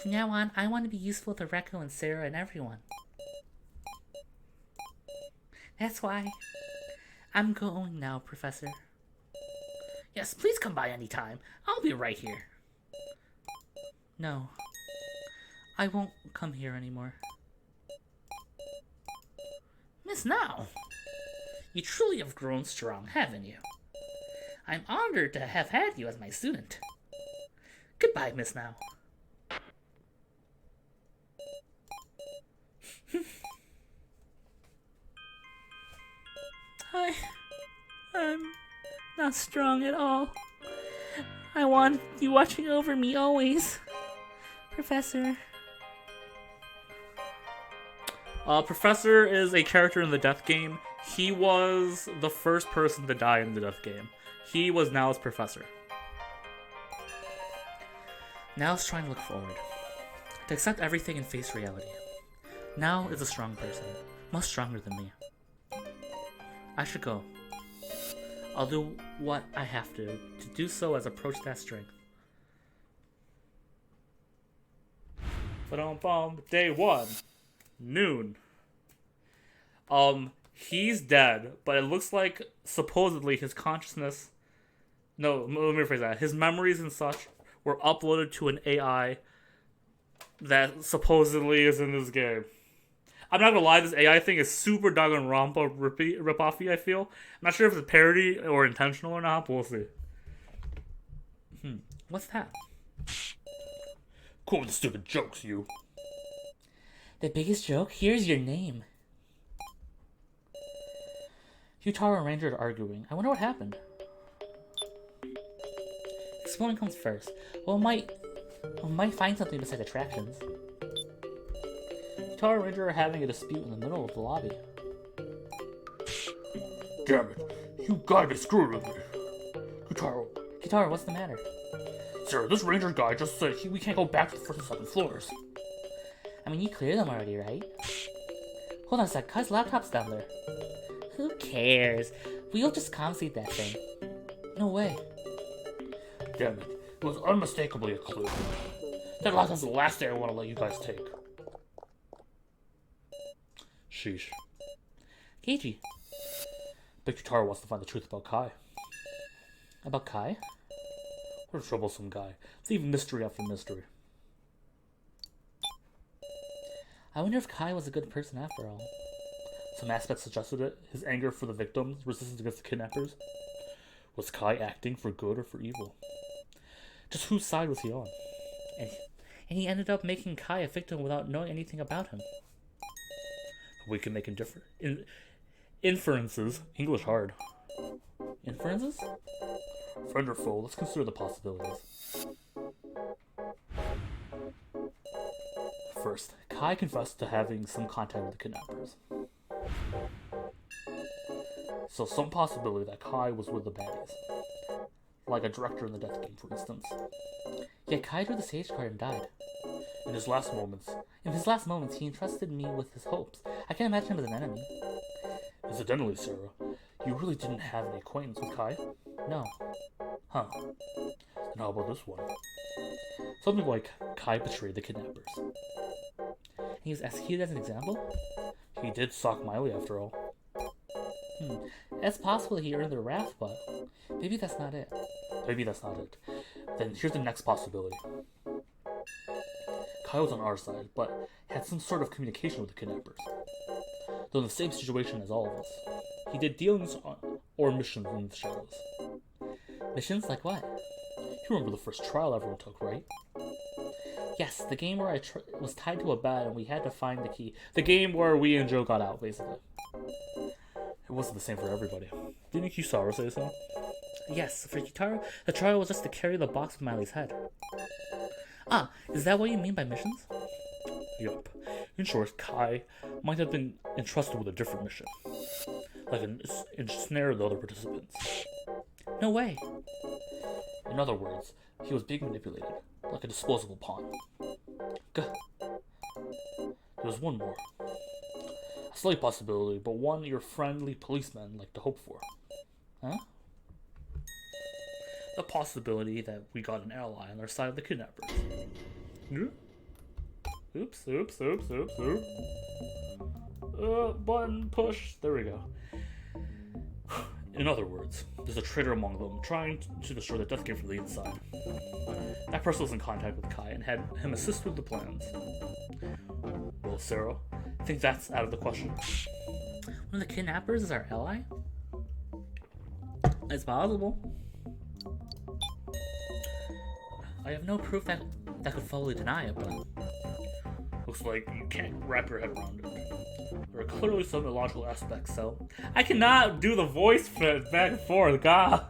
From now on, I want to be useful to Rekko and Sarah and everyone. That's why I'm going now, Professor. Yes, please come by any time. I'll be right here. No. I won't come here anymore. Miss Now, you truly have grown strong, haven't you? I'm honored to have had you as my student. Goodbye, Miss Now. I'm not strong at all. I want you watching over me always, Professor. Professor is a character in the Death game. He was the first person to die in the Death game. He was Now's professor. Now's trying to look forward, to accept everything and face reality. Now is a strong person, much stronger than me. I should go. I'll do what I have to do so as approach that strength. Ba-dum-bum. Day 1. Noon. He's dead, but it looks like supposedly his consciousness... No, let me rephrase that. His memories and such were uploaded to an AI that supposedly is in this game. I'm not gonna lie, this AI thing is super Danganronpa rip-offy, I feel. I'm not sure if it's parody or intentional or not, but we'll see. What's that? Quit with the stupid jokes, you. The biggest joke? Here's your name. Futaro and Ranger are arguing. I wonder what happened. Exploring comes first. We might find something besides attractions. Futaro and Ranger are having a dispute in the middle of the lobby. Damn it. You gotta be screwed with me. Futaro, what's the matter? Sir, this ranger guy just said we can't go back to the first and second floors. I mean, you cleared them already, right? Hold on a sec. Kai's laptop's down there. Who cares? We'll just confiscate that thing. No way. Damn it. It was unmistakably a clue. That laptop's the last thing I want to let you guys take. Sheesh. Keiji. Big Kitaro wants to find the truth about Kai. About Kai? What a troublesome guy. Leaving mystery after mystery. I wonder if Kai was a good person after all. Some aspects suggested it. His anger for the victims, resistance against the kidnappers. Was Kai acting for good or for evil? Just whose side was he on? And he ended up making Kai a victim without knowing anything about him. We can make inferences. English hard. Inferences? Friend or foe, let's consider the possibilities. First, Kai confessed to having some contact with the kidnappers. So some possibility that Kai was with the baddies. Like a director in the Death game, for instance. Yet Kai drew the sage card and died. In his last moments, he entrusted me with his hopes. I can't imagine him as an enemy. Incidentally, Sarah, you really didn't have any acquaintance with Kai? No. Huh. Then how about this one? Something like Kai betrayed the kidnappers. He was executed as an example? He did sock Miley after all. It's possible he earned their wrath, but maybe that's not it. Then here's the next possibility. Kai was on our side, but had some sort of communication with the kidnappers. Though in the same situation as all of us. He did dealings or missions in the shadows. Missions like what? You remember the first trial everyone took, right? Yes, the game where I was tied to a bed and we had to find the key. The game where we and Joe got out, basically. It wasn't the same for everybody. Didn't Kisaru say so? Yes, for Kitaro, the trial was just to carry the box with Miley's head. Ah, is that what you mean by missions? Yup. In short, Kai might have been entrusted with a different mission. Like ensnare the other participants. No way. In other words, he was being manipulated, like a disposable pawn. There was one more. A slight possibility, but one your friendly policemen like to hope for. Huh? The possibility that we got an ally on our side of the kidnappers. Oops. Button push. There we go. In other words, there's a traitor among them trying to destroy the death game from the inside. That person was in contact with Kai and had him assist with the plans. Well, Sarah, I think that's out of the question. One of the kidnappers is our ally? It's possible. I have no proof that could fully deny it, but... Looks like you can't wrap your head around it. There are clearly some illogical aspects, so... I cannot do the voice back and forth, God.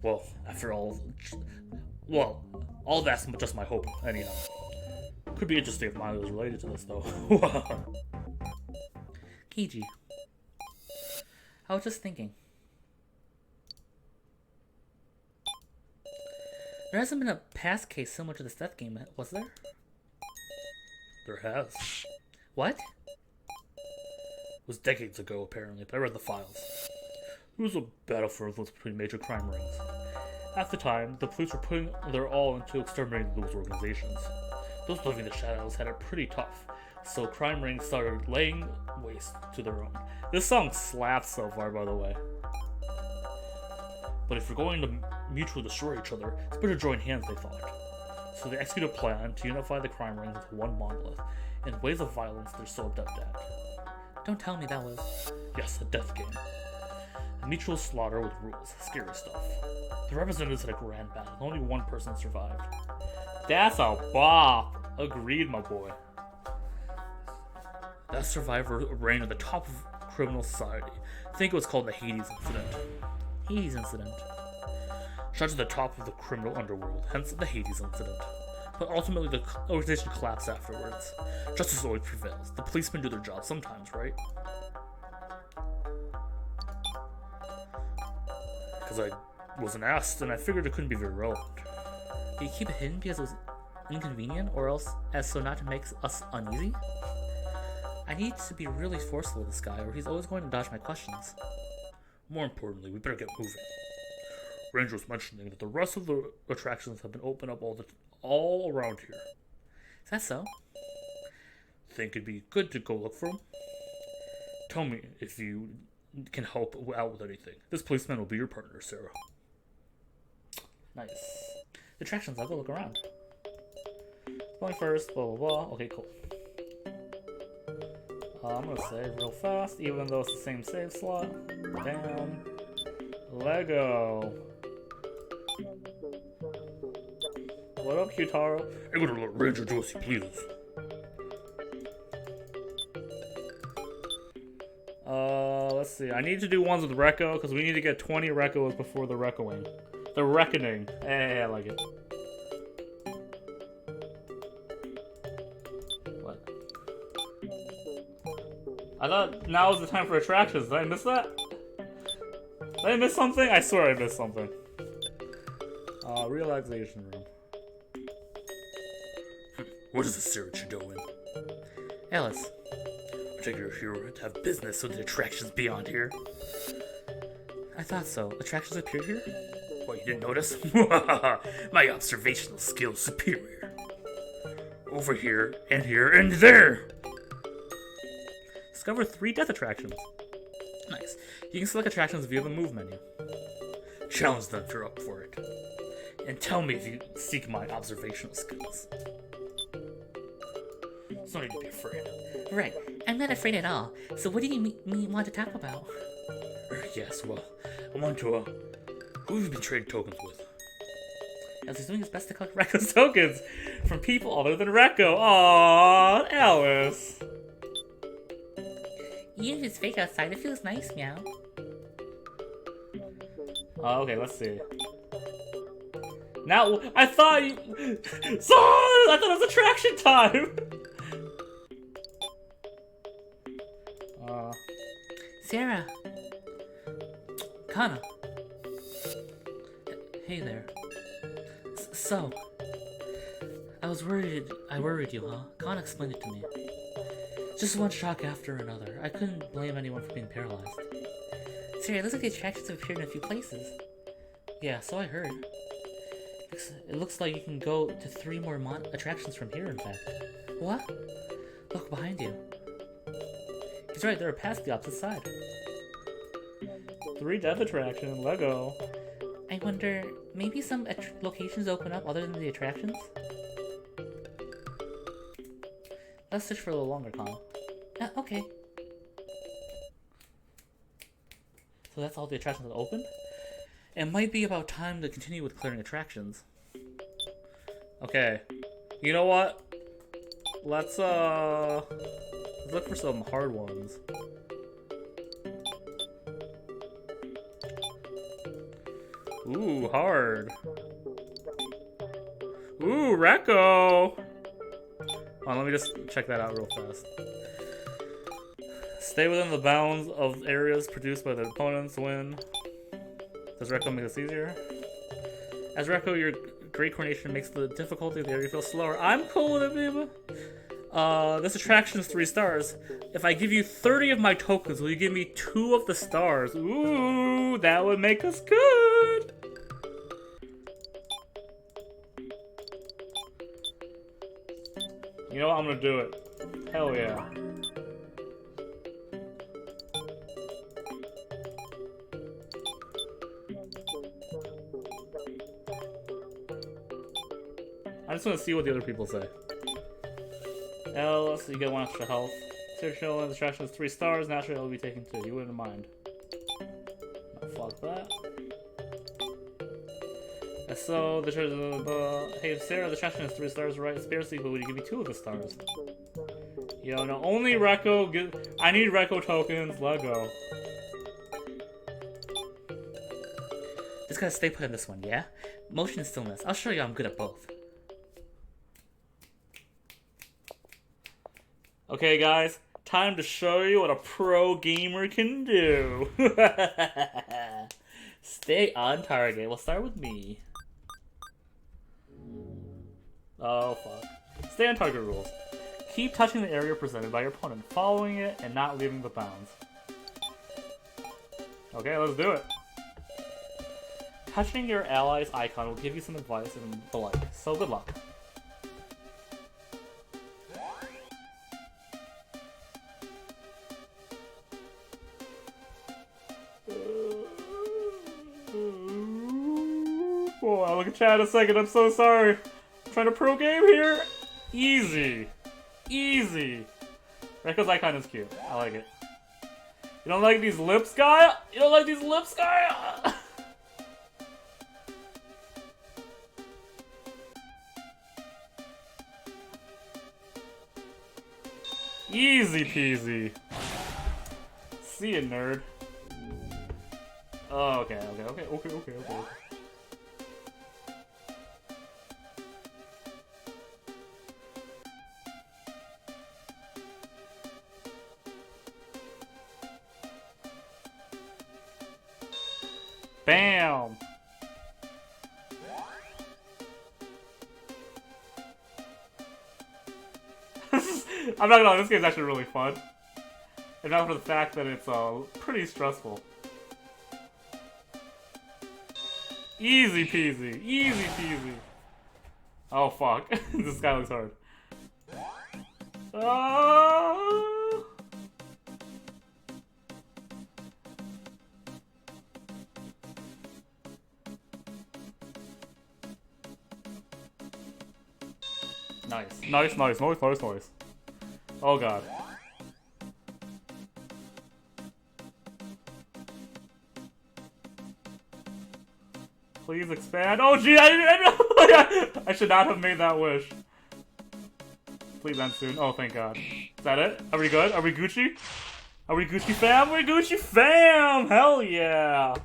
Well, after all... Well, all that's just my hope, anyhow. Could be interesting if Miley was related to this, though. Kiji. I was just thinking. There hasn't been a past case similar to this death game, was there? There has. What? It was decades ago, apparently, but I read the files. It was a battle for influence between major crime rings. At the time, the police were putting their all into exterminating those organizations. Those living in the shadows had it pretty tough, so crime rings started laying waste to their own. This song slaps so far, by the way. But if you're going to mutually destroy each other, it's better to join hands, they thought. So they executed a plan to unify the crime rings into one monolith, in ways of violence they're so adept at. Don't tell me that was... Yes, a death game. A mutual slaughter with rules. Scary stuff. The representatives had a grand battle. Only one person survived. That's a bop. Agreed, my boy. That survivor reigned at the top of criminal society. I think it was called the Hades Incident. Hades Incident. Shot to the top of the criminal underworld, hence the Hades Incident. But ultimately, the organization collapsed afterwards. Justice always prevails. The policemen do their job sometimes, right? Because I wasn't asked, and I figured it couldn't be very relevant. Did you keep it hidden because it was inconvenient, or else as so not to make us uneasy? I need to be really forceful with this guy, or he's always going to dodge my questions. More importantly, we better get moving. Ranger was mentioning that the rest of the attractions have been opened up all around here. Is that so? Think it'd be good to go look for him? Tell me if you can help out with anything. This policeman will be your partner, Sarah. Nice. The attractions, I'll go look around. Going first, blah blah blah. Okay, cool. I'm gonna save real fast, even though it's the same save slot. Damn. Lego. What up, Kyutaro? I'm gonna let Ranger do as he pleases. Let's see. I need to do ones with Recco, because we need to get 20 Reccos before the Reckoing. The Reckoning. Hey, I like it. What? I thought now was the time for attractions. Did I miss that? Did I miss something? I swear I missed something. Relaxation room. What is this, Sarah doing? Alice. I take you're here to have business with the attractions beyond here. I thought so. Attractions appeared here? What, you didn't notice? My observational skill is superior. Over here, and there! Discover 3 death attractions. Nice. You can select attractions via the move menu. Challenge them if you're up for it. And tell me if you seek my observational skills. There's no need to be afraid. Right. I'm not afraid at all. So what do you want to talk about? Yes, well, I want to, who have you been trading tokens with? Alice is doing his best to collect Recco's tokens from people other than Recco. Aww, Alice. Even if it's fake outside, it feels nice, meow. Okay, let's see. Now, I thought you... So, I thought it was attraction time! Sarah. Kana. Hey there. So, I worried you, huh? Kana explained it to me. Just one shock after another. I couldn't blame anyone for being paralyzed. Sarah, it looks like the attractions have appeared in a few places. Yeah, so I heard. It looks like you can go to 3 more attractions from here, in fact. What? Look behind you. He's right, there are paths the opposite side. 3 death attraction, Lego. I wonder, maybe some locations open up other than the attractions? Let's search for a little longer, Connell. Okay. So that's all the attractions that open? It might be about time to continue with clearing attractions. Okay. You know what? Let's look for some hard ones. Ooh, hard. Ooh, Recco! Let me just check that out real fast. Stay within the bounds of areas produced by the opponents. Win. Does Recco make this easier? As Recco, your great coordination makes the difficulty of the area feel slower. I'm cool with it, baby. This attraction is 3 stars. If I give you 30 of my tokens, will you give me 2 of the stars? Ooh, that would make us good. You know what? I'm gonna do it. Hell yeah. I just want to see what the other people say. L, so you get 1 extra health. Search and distraction is 3 stars. Naturally, I'll be taken 2. You wouldn't mind. No, fuck that. So, hey, Sarah, the distraction is 3 stars, right? Seriously, but would you give me 2 of the stars? Yo, no, only Recco. I need Recco tokens. Lego. Just gotta stay put in this one, yeah? Motion and stillness. I'll show you I'm good at both. Okay, guys, time to show you what a pro gamer can do. Stay on target. We'll start with me. Oh, fuck. Stay on target rules. Keep touching the area presented by your opponent, following it, and not leaving the bounds. Okay, let's do it. Touching your ally's icon will give you some advice and the like, so good luck. Whoa, I'll look at chat in a second, I'm so sorry. I'm trying to pro game here. Easy. Easy. Recco's icon is cute. I like it. You don't like these lips, guy? You don't like these lips, guy? Easy peasy. See ya, nerd. Oh, okay. Bam! I'm not gonna lie, this game's actually really fun. And not for the fact that it's pretty stressful. Easy peasy, easy peasy. Oh fuck, this guy looks hard. Oh! Nice. Oh god. Please expand. Oh gee, I should not have made that wish. Please end soon. Oh, thank god. Is that it? Are we good? Are we Gucci? Are we Gucci fam? We're Gucci fam! Hell yeah!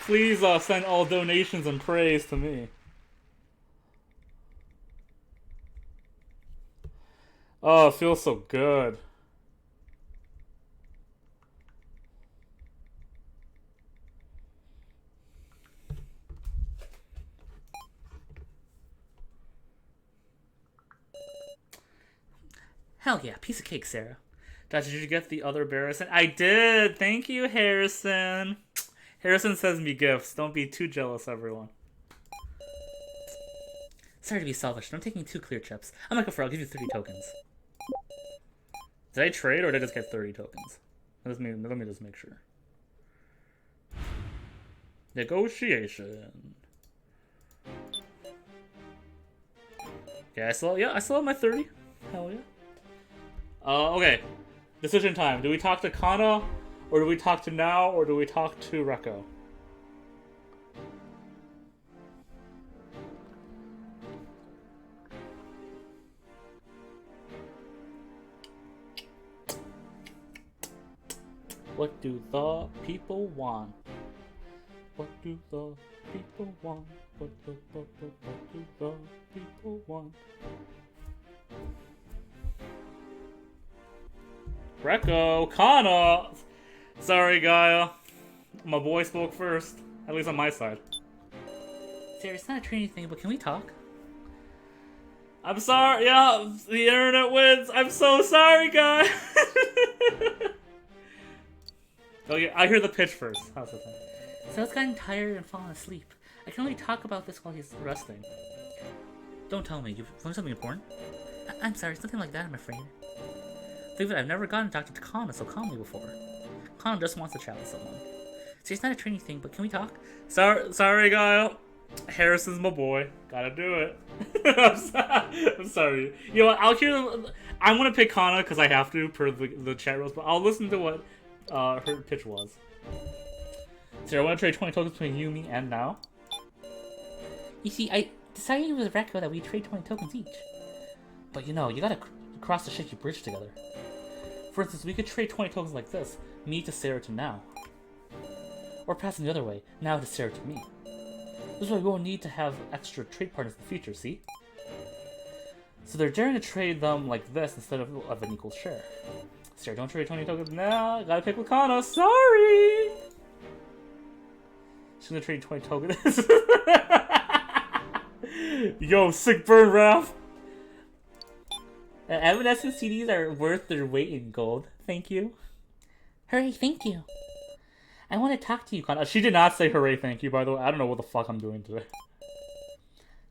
Please send all donations and praise to me. Oh, it feels so good. Hell yeah, piece of cake, Sarah. Did you get the other Harrison? I did! Thank you, Harrison. Harrison sends me gifts. Don't be too jealous, everyone. Sorry to be selfish, but I'm taking 2 clear chips. I'm not gonna I'll give you 30 tokens. Did I trade or did I just get 30 tokens? Let me just make sure. Negotiation. Yeah, I still have my 30. Hell yeah. Okay. Decision time. Do we talk to Kana, or do we talk to Now, or do we talk to Rekko? What do the people want? What do the people want? What do the people want? Rekko, Kana! Sorry, Gaia. My boy spoke first. At least on my side. Sarah, it's not a training thing, but can we talk? I'm sorry. Yeah, the internet wins. I'm so sorry, guys. Okay, I hear the pitch first. How's the thing? Sal's gotten tired and fallen asleep. I can only talk about this while he's resting. Don't tell me. You've learned something important? I'm sorry, something like that, I'm afraid. Believe it, I've never gotten to talk to Kana so calmly before. Kana just wants to chat with someone. So it's not a training thing, but can we talk? Sorry, Guile. Harrison's my boy. Gotta do it. I'm sorry. You know what? I'm gonna pick Kana because I have to per the chat rules, but I'll listen to what her pitch was. So I want to trade 20 tokens between you, me, and Now. You see, I decided with Rekko that we trade 20 tokens each. But you know, you gotta cross the shaky bridge together. For instance, we could trade 20 tokens like this. Me to Sarah to Now. Or passing the other way, Now to Sarah to me. This way we won't need to have extra trade partners in the future, see? So they're daring to trade them like this instead of an equal share. Sarah, don't trade 20 tokens now. Gotta pick with Kana. Sorry! She's gonna trade 20 tokens. Yo, sick burn, Raph! Evanescent CDs are worth their weight in gold. Thank you. Hooray, thank you. I want to talk to you, Kana. She did not say hooray, thank you, by the way. I don't know what the fuck I'm doing today.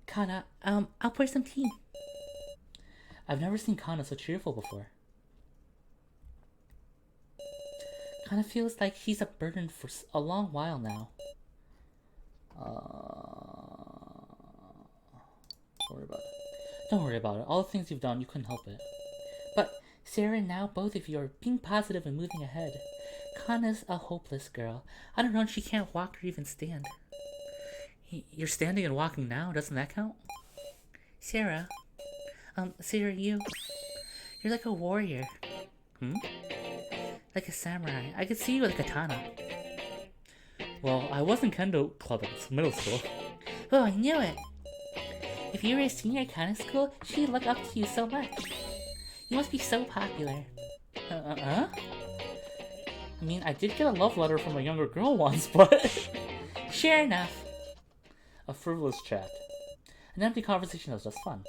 Kana, I'll pour some tea. I've never seen Kana so cheerful before. Kana feels like he's a burden for a long while now. Don't worry about it. Don't worry about it. All the things you've done, you couldn't help it. But Sarah and Now, both of you are being positive and moving ahead. Kana's a hopeless girl. I don't know if she can't walk or even stand. You're standing and walking now, doesn't that count? Sarah. Sarah, you're like a warrior. Like a samurai. I could see you with a katana. Well, I was in Kendo Club at middle school. Oh, I knew it! If you were a senior at Kana school, she'd look up to you so much. You must be so popular. I mean, I did get a love letter from a younger girl once, but... Sure enough. A frivolous chat. An empty conversation that was just fun.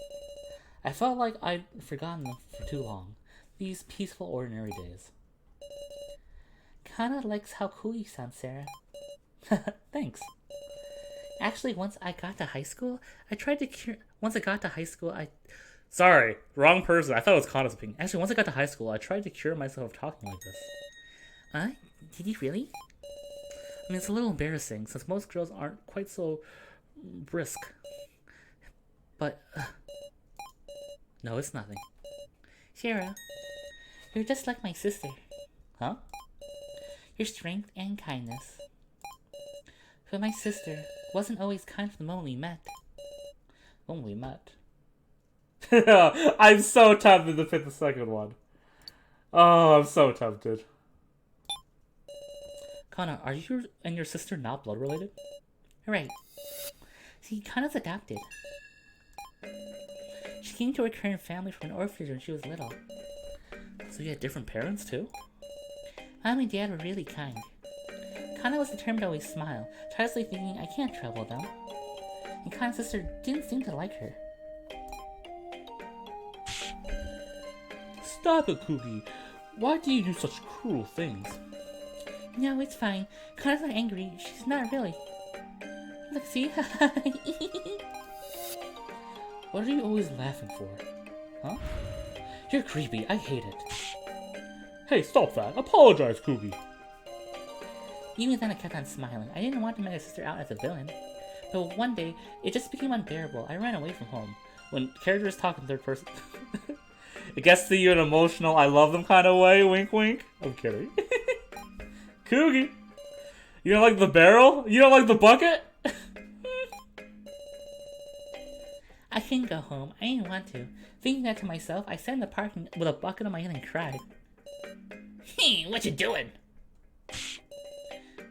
I felt like I'd forgotten them for too long. These peaceful, ordinary days. Kana likes how cool you sound, Sarah. Thanks. Actually, once I got to high school, Sorry, wrong person. I thought it was Kana's opinion. Actually, once I got to high school, I tried to cure myself of talking like this. Did you really? I mean, it's a little embarrassing, since most girls aren't quite so brisk. But, no, it's nothing. Sarah, you're just like my sister. Huh? Your strength and kindness. But my sister wasn't always kind from the moment we met. When we met. I'm so tempted to pick the second one. Oh, I'm so tempted. Kana, are you and your sister not blood related? Right. See, Kana's adopted. She came to her current family from an orphanage when she was little. So you had different parents too? Mom and Dad were really kind. Kana was determined to always smile, tirelessly thinking, I can't trouble them. And Kana's sister didn't seem to like her. Stop it, Kugi. Why do you do such cruel things? No, it's fine. Kana's not angry. She's not really. Look, see? What are you always laughing for? Huh? You're creepy. I hate it. Hey, stop that. Apologize, Kugi. Even then, I kept on smiling. I didn't want to make my sister out as a villain. But one day, it just became unbearable. I ran away from home. When characters talk in third person, it gets to you in an emotional, I love them kind of way. Wink, wink. I'm kidding. Kugi, you don't like the barrel? You don't like the bucket? I couldn't go home. I didn't want to. Thinking that to myself, I sat in the parking with a bucket on my head and cried. Hey, what you doing?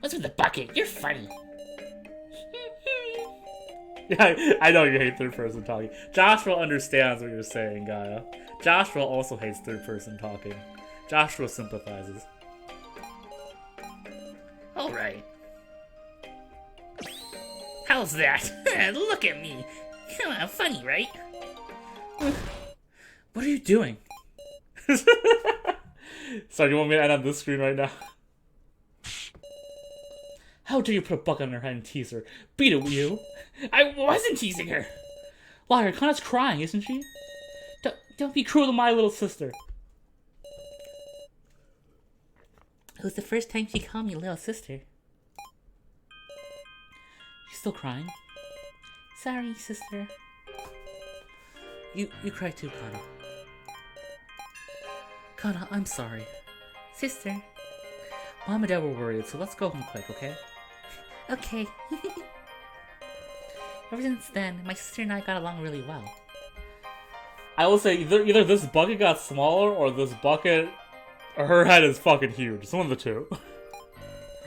What's with the bucket? You're funny. Yeah, I know you hate third person talking. Joshua understands what you're saying, Gaia. Joshua also hates third person talking. Joshua sympathizes. Alright. How's that? Look at me. Come on, funny, right? What are you doing? Sorry, you want me to end on this screen right now? How dare you put a bucket on her head and tease her? Beat it, you! I wasn't teasing her. Liar, Kana's crying, isn't she? Don't be cruel to my little sister. It was the first time she called me little sister. She's still crying. Sorry, sister. You cry too, Kana. Kana, I'm sorry. Sister. Mom and Dad were worried, so let's go home quick, okay? Okay. Ever since then, my sister and I got along really well. I will say either this bucket got smaller or this bucket, or her head is fucking huge. It's one of the two.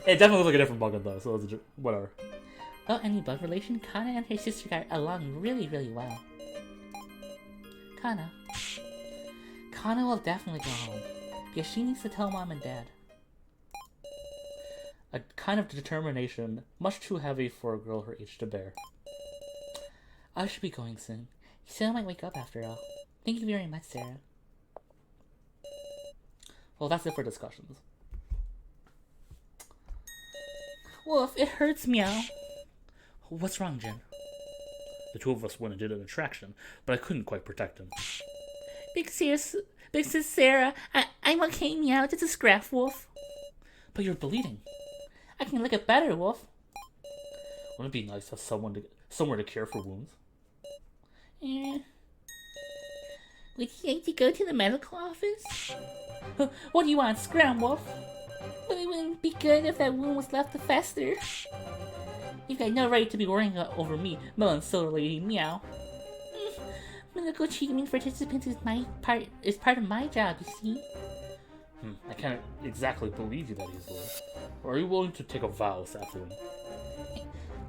It definitely looks like a different bucket though, so it's whatever. Without any blood relation, Kana and her sister got along really, really well. Kana. Kana will definitely go home, because she needs to tell Mom and Dad. A kind of determination much too heavy for a girl her age to bear. I should be going soon. Sarah might wake up after all. Thank you very much, Sarah. Well, that's it for discussions. Wolf, it hurts, meow. What's wrong, Jen? The two of us went and did an attraction, but I couldn't quite protect him. Big sis Sarah, I'm okay, meow. Just a scrap, Wolf. But you're bleeding. I can look it better, Wolf. Wouldn't it be nice to have somewhere to care for wounds? Yeah. Would you like to go to the medical office? What do you want, scram, Wolf? But it wouldn't be good if that wound was left to fester. You've got no right to be worrying over me, Melon Solar Lady, meow. Medical treatment for participants is part of my job, you see. I can't exactly believe you that easily. Or are you willing to take a vow, Saffron?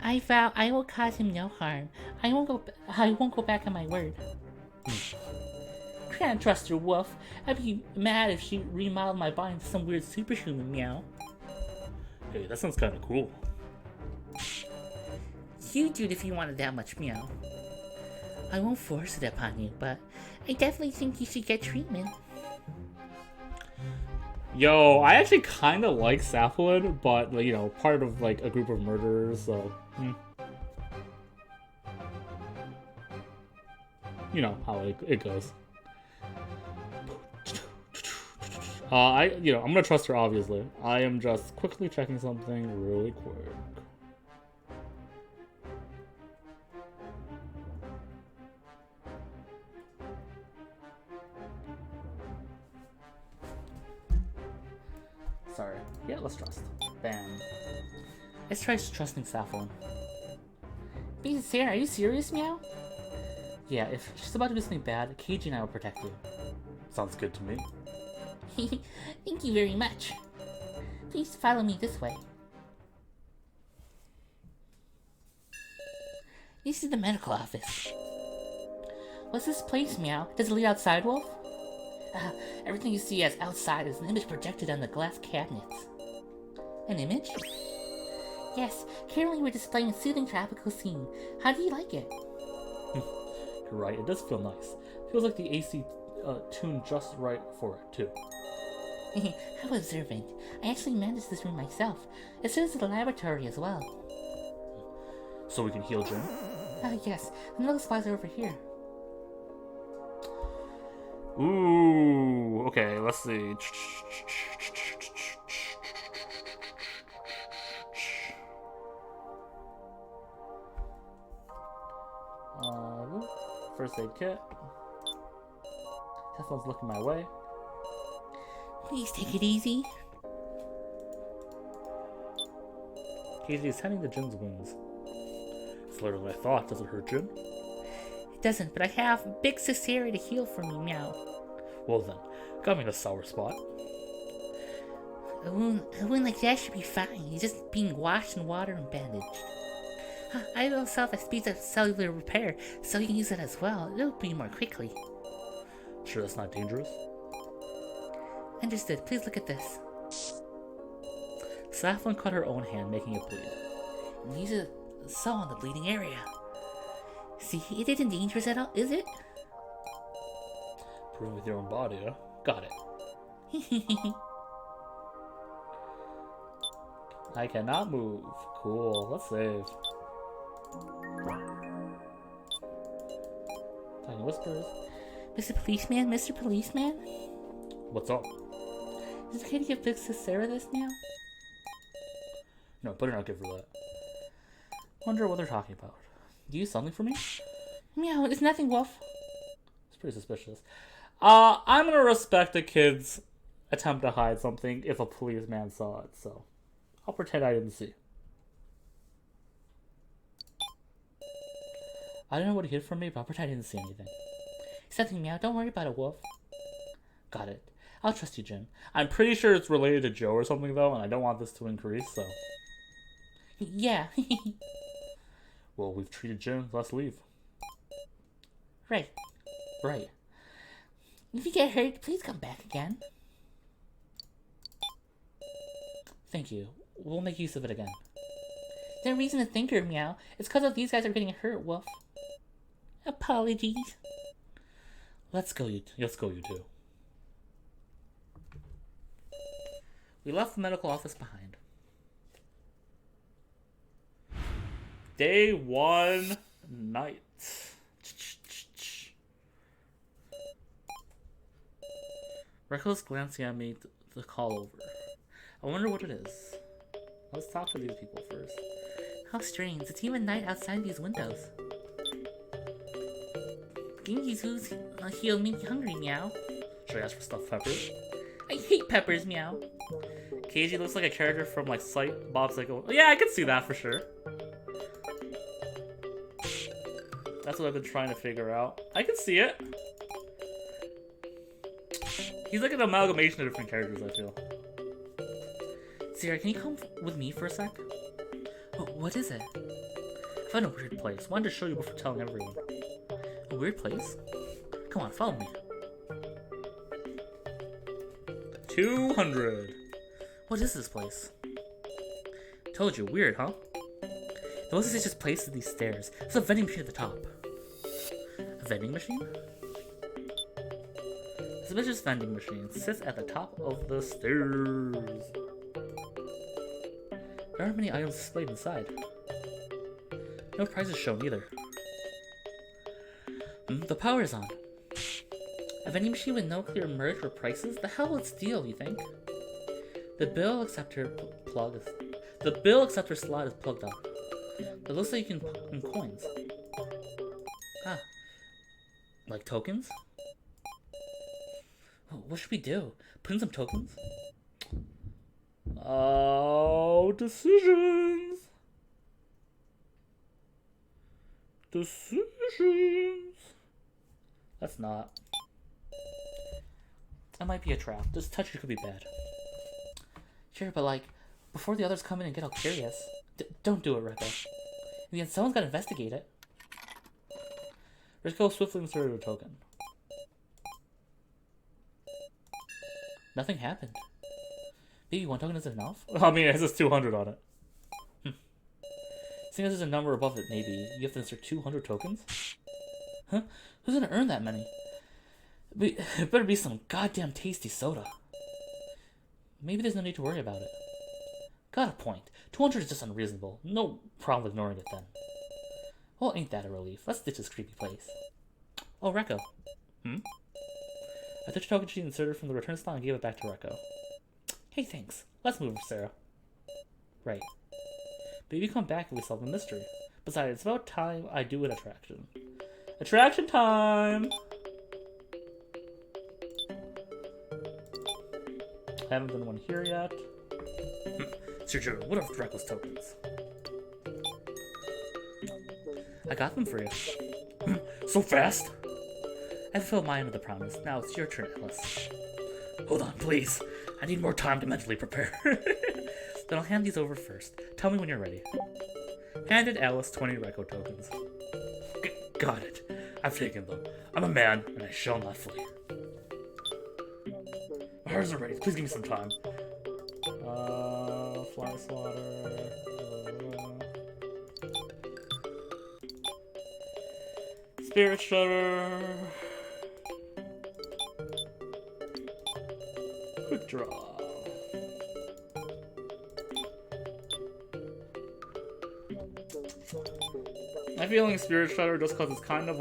I vow I will cause him no harm. I won't go back on my word. Can't trust her, Wolf. I'd be mad if she remodeled my body into some weird superhuman, meow. Hey, that sounds kind of cool. You do it if you want it that much, meow. I won't force it upon you, but I definitely think you should get treatment. Yo, I actually kind of like Sapwood, but, you know, part of, like, a group of murderers, so... You know how it goes. I'm gonna trust her, obviously. I am just quickly checking something really quick. sorry. Yeah, let's trust. Bam. Let's try trusting Saffron. Be sincere, are you serious, Meow? Yeah, if she's about to do something bad, Keiji and I will protect you. Sounds good to me. Thank you very much. Please follow me this way. This is the medical office. What's this place, Meow? Does it lead outside, Wolf? Everything you see as outside is an image projected on the glass cabinets. An image? Yes, currently we're displaying a soothing tropical scene. How do you like it? You're right, it does feel nice. Feels like the AC tuned just right for it, too. How observant. I actually managed this room myself. It serves as a laboratory as well. So we can heal Jim? Yes. The medical supplies are over here. Ooh, okay, let's see. First aid kit. Tesla's looking my way. Please take it easy. Casey is tending to Jin's wounds. It's later than I thought. Does it hurt Jin? It doesn't, but I have Big Cicera to heal for me, Meow. Well then, got me in a sour spot. A wound like that should be fine. You're just being washed in water and bandaged. I also have a speeds of cellular repair, so you can use it as well. It'll bleed more quickly. Sure that's not dangerous? Understood. Please look at this. Saffron cut her own hand, making it bleed. And use a saw on the bleeding area. See, it isn't dangerous at all, is it? Prove with your own body, huh? Got it. I cannot move. Cool, let's save. Tiny whispers. Mr. Policeman, Mr. Policeman? What's up? Is it okay to give Big Cicera this now? No, better not give her that. Wonder what they're talking about. Do you have something for me? Meow, it's nothing, Wolf. It's pretty suspicious. I'm gonna respect a kid's attempt to hide something if a policeman saw it, so I'll pretend I didn't see. I don't know what he hid from me, but I'll pretend I didn't see anything. It's nothing, Meow. Don't worry about it, Wolf. Got it. I'll trust you, Jin. I'm pretty sure it's related to Joe or something, though, and I don't want this to increase, so... Yeah. Well, we've treated Jin. Let's leave. Right. Right. If you get hurt, please come back again. Thank you. We'll make use of it again. There's no reason to think her, Meow. It's because of these guys are getting hurt, Wolf. Apologies. Let's go, you two. We left the medical office behind. Day 1, night. Reckless glancing at me to call over. I wonder what it is. Let's talk to these people first. How strange. It's even night outside these windows. Genji's who's he'll make you hungry, Meow. Should I ask for stuffed peppers? I hate peppers, Meow. Keiji looks like a character from like Sight Bob's Psycho. Yeah, I can see that for sure. That's what I've been trying to figure out. I can see it. He's like an amalgamation of different characters, I feel. Sarah, can you come with me for a sec? What is it? I found a weird place. Wanted to show you before telling everyone. A weird place? Come on, follow me. 200. What is this place? Told you, weird, huh? The most suspicious place is these stairs. There's a vending machine at the top. A vending machine? A suspicious vending machine sits at the top of the stairs. There aren't many items displayed inside. No prices shown either. The power is on. A vending machine with no clear merge or prices? The hell would steal, you think? The bill acceptor slot is plugged up. It looks like you can put in coins. Ah. Like tokens? What should we do? Put in some tokens? Oh, decisions. Decisions. That's not. That might be a trap. This touch could be bad. Sure, but like, before the others come in and get all curious. Don't do it, Rico. In the end, someone's gotta investigate it. Rico swiftly inserted a token. Nothing happened. Maybe one token isn't enough? I mean, it has 200 on it. Seeing as there's a number above it, maybe you have to insert 200 tokens? Huh? Who's gonna earn that many? It better be some goddamn tasty soda. Maybe there's no need to worry about it. Got a point. 200 is just unreasonable. No problem ignoring it then. Well, ain't that a relief? Let's ditch this creepy place. Oh, Rekko. I took your token sheet inserted from the return slot and gave it back to Rekko. Hey, thanks. Let's move, Sarah. Right. Maybe come back if we solve the mystery. Besides, it's about time I do an attraction. Attraction time! I haven't done one here yet. Sergio, what are Rekko's tokens? I got them for you. So fast? I fulfilled my end of the promise. Now it's your turn, Alice. Hold on, please. I need more time to mentally prepare. Then I'll hand these over first. Tell me when you're ready. Handed Alice 20 Rekko tokens. Got it. I've taken them. I'm a man, and I shall not flee. My hearts are ready. Please give me some time. Fly swatter. Spirit Shudder. Quick draw. My feeling is Spirit Shudder just because it's kind of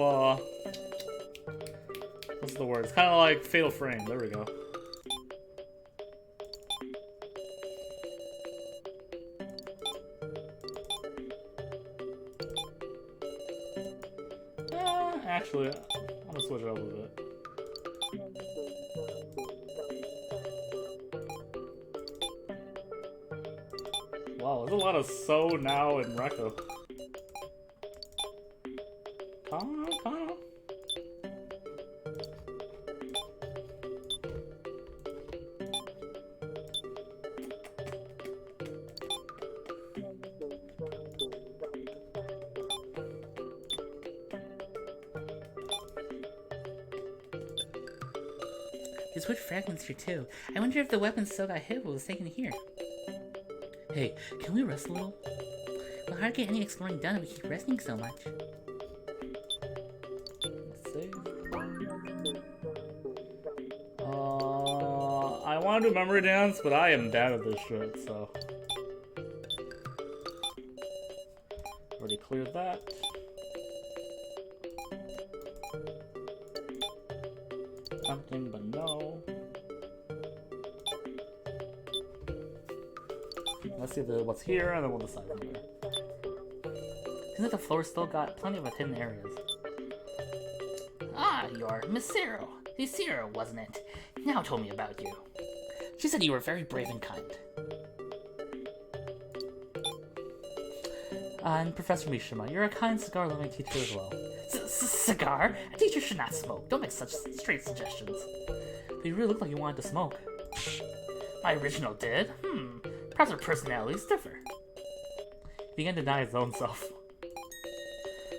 what's the word? It's kind of like Fatal Frame. There we go. Actually, I'm gonna switch it up a bit. Wow, there's a lot of so now in Rekko. Come on, come on. There's wood fragments here too. I wonder if the weapon still got hit but was taken here. Hey, can we rest a little? We'll hardly get any exploring done if we keep resting so much. Let's see. I want to do memory dance, but I am bad at this shit, so. Already cleared that. Something, but no. Let's see what's here, and then we'll decide from there. Seems like the floor still got plenty of hidden areas. Ah, you're Miss Zero. The Zero, wasn't it? Now tell me about you. She said you were very brave and kind. And Professor Mishima, you're a kind cigar-loving teacher as well. Cigar? A teacher should not smoke. Don't make such straight suggestions. But you really look like you wanted to smoke. My original did. Perhaps our personalities differ. He began to deny his own self.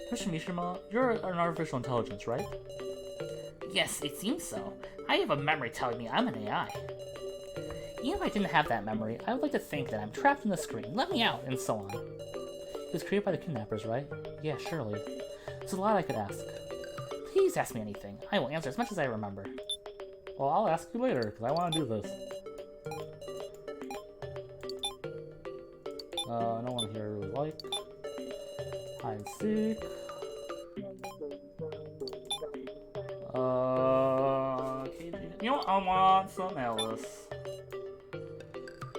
Professor Mishima, you're an artificial intelligence, right? Yes, it seems so. I have a memory telling me I'm an AI. Even if I didn't have that memory, I would like to think that I'm trapped in the screen. Let me out, and so on. He was created by the kidnappers, right? Yeah, surely. There's a lot I could ask. Please ask me anything. I will answer as much as I remember. Well, I'll ask you later, because I want to do this. No one here I really like. Hide and seek. You know what? I want some Alice.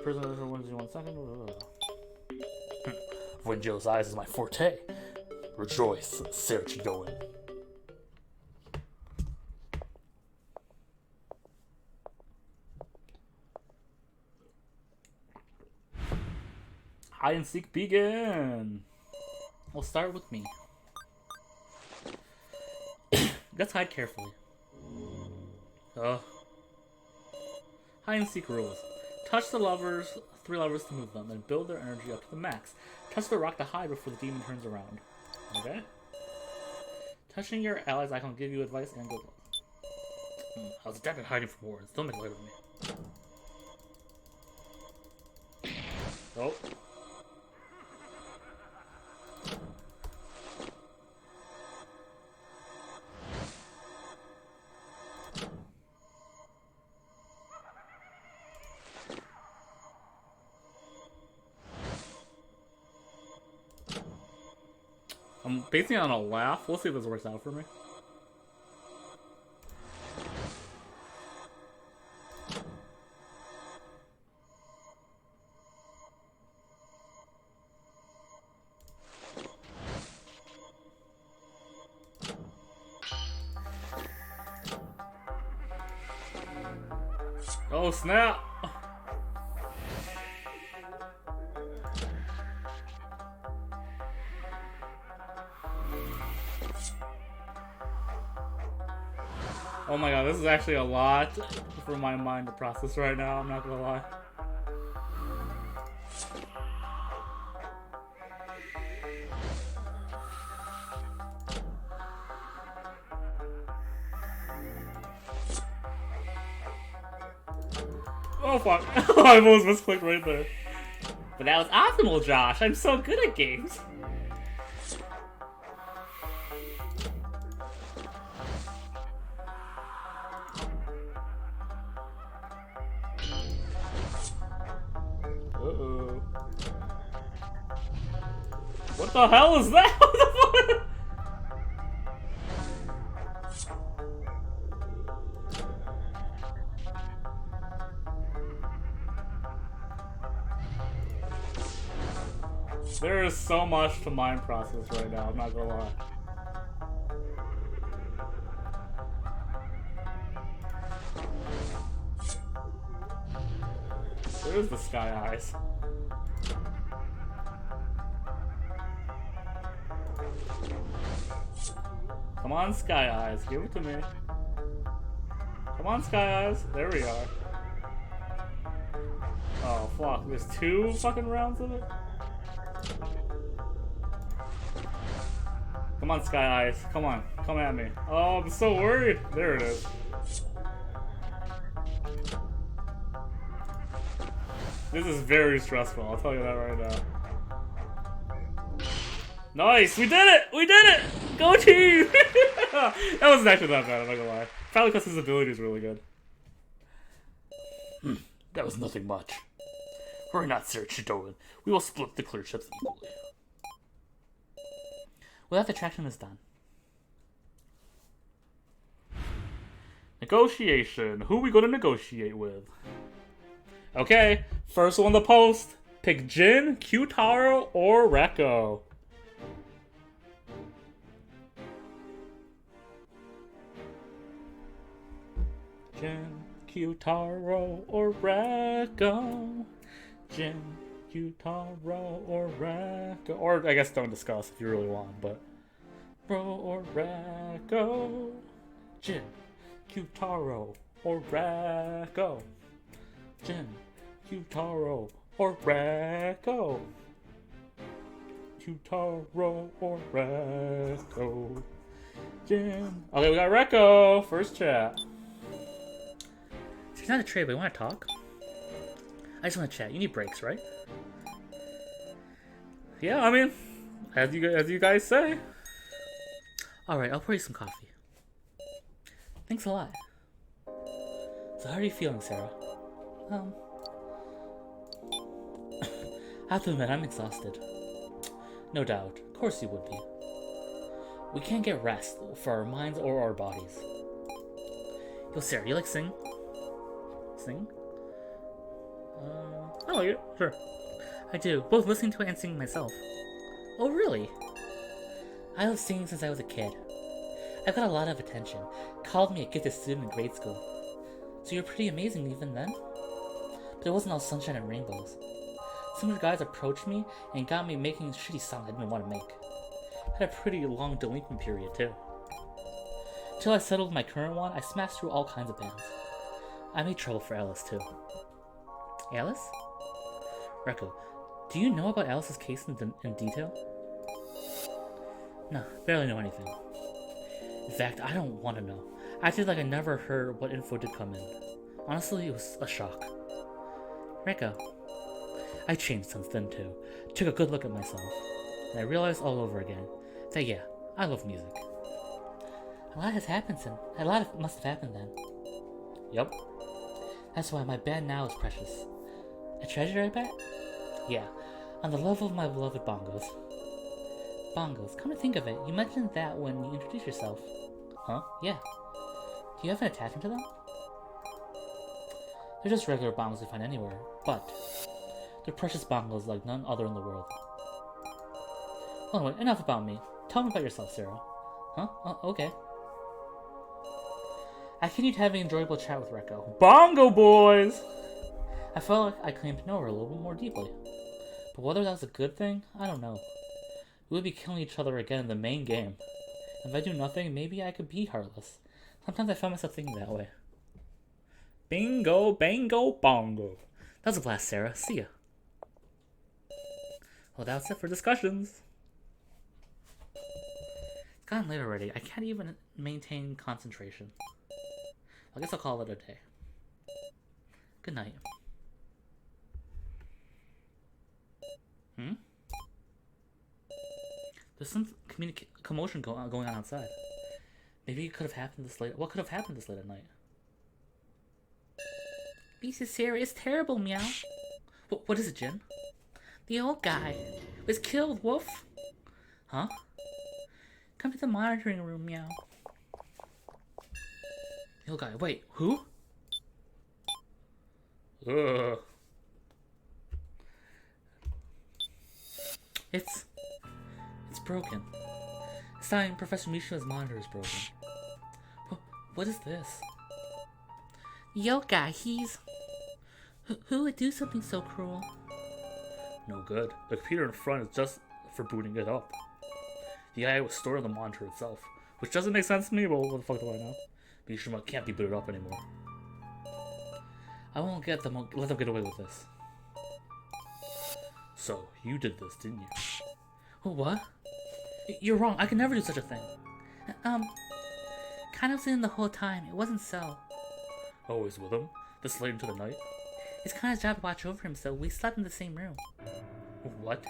Prisoner wins in 1 second. When Joe's eyes is my forte. Rejoice, search going. Hide and seek begin. We'll start with me. Let's hide carefully. Hide and seek rules. Touch the levers, 3 levers to move them, and build their energy up to the max. Touch the rock to hide before the demon turns around. Okay? Touching your allies icon will give you advice and good luck. I was adept at hiding from wards. Don't make light of me. Oh. I'm basing it on a laugh. We'll see if this works out for me. Oh snap! Oh my god, this is actually a lot for my mind to process right now, I'm not gonna lie. Oh fuck, I almost misclicked right there. But that was optimal, Josh, I'm so good at games. Uh-oh. What the hell is that? What the fuck? There is so much to mind process right now, I'm not gonna lie. There's the Sky Eyes. Come on, Sky Eyes, give it to me. Come on, Sky Eyes. There we are. Oh, fuck. There's 2 fucking rounds of it? Come on, Sky Eyes. Come on. Come at me. Oh, I'm so worried. There it is. This is very stressful, I'll tell you that right now. Nice! We did it! We did it! Go team! That wasn't actually that bad, I'm not gonna lie. Probably because his ability is really good. That was nothing much. Worry not, Sir Chidoran. We will split the clear chips equally. Well, that attraction is done. Negotiation. Who are we going to negotiate with? Okay, first one to post. Pick Jin, Q-Taro, or Rekko. Jin, Q-Taro, or Rekko. Jin, Q-Taro, or Rekko. Or I guess don't discuss if you really want, but Bro or Rekko. Jin, Q-Taro, or Rekko. Jin, Q-Taro, or Rekko. Q-Taro, or Rekko. Jin. Okay, we got Rekko. First chat. It's not a trade, but you want to talk? I just want to chat. You need breaks, right? Yeah, I mean, as you guys say. Alright, I'll pour you some coffee. Thanks a lot. So how are you feeling, Sarah? I have to admit, I'm exhausted. No doubt. Of course you would be. We can't get rest for our minds or our bodies. Yo, Sarah, you like sing? Sing? I like it. Sure. I do, both listening to it and singing myself. Oh, really? I love singing since I was a kid. I've got a lot of attention. Called me a gifted student in grade school. So you're pretty amazing even then? But it wasn't all sunshine and rainbows. Some guys approached me and got me making shitty songs I didn't want to make. I had a pretty long delinquent period too. Till I settled my current one, I smashed through all kinds of bands. I made trouble for Alice too. Alice? Reko, do you know about Alice's case in detail? No, barely know anything. In fact, I don't want to know. I acted like I never heard what info did come in. Honestly, it was a shock. Reko. I changed since then too. Took a good look at myself. And I realized all over again that yeah, I love music. A lot has happened since. A lot must have happened then. Yup. That's why my band now is precious. A treasure, I bet? Yeah, on the level of my beloved bongos. Bongos, come to think of it, you mentioned that when you introduced yourself. Huh? Yeah. Do you have an attachment to them? They're just regular bongos you find anywhere, but they're precious bongos like none other in the world. Anyway, enough about me. Tell me about yourself, Sarah. Huh? Okay. I continued having an enjoyable chat with Reko. Bongo boys! I felt like I claimed to know her a little bit more deeply. But whether that was a good thing, I don't know. We would be killing each other again in the main game. If I do nothing, maybe I could be heartless. Sometimes I find myself thinking that way. Bingo, bango, bongo. That was a blast, Sarah. See ya. Well, that's it for discussions. It's gotten late already. I can't even maintain concentration. I guess I'll call it a day. Good night. There's some commotion going on outside. Maybe it could have happened this late. What could have happened this late at night? Mrs. Sarah is terrible, meow. What is it, Jin? The old guy was killed, woof. Huh? Come to the monitoring room, meow. The old guy. Wait, who? Ugh. It's broken. Sign, Professor Mishima's monitor is broken. What is this? Yo, guy, he's... Who would do something so cruel? No good. The computer in front is just for booting it up. The AI was stored on the monitor itself, which doesn't make sense to me, but what the fuck do I know? Mishima can't be booted up anymore. I won't let them get away with this. So, you did this, didn't you? What? You're wrong. I could never do such a thing. Kind of seen the whole time. It wasn't so. Always with him? This late into the night? It's kind of his job to watch over him, so we slept in the same room. What?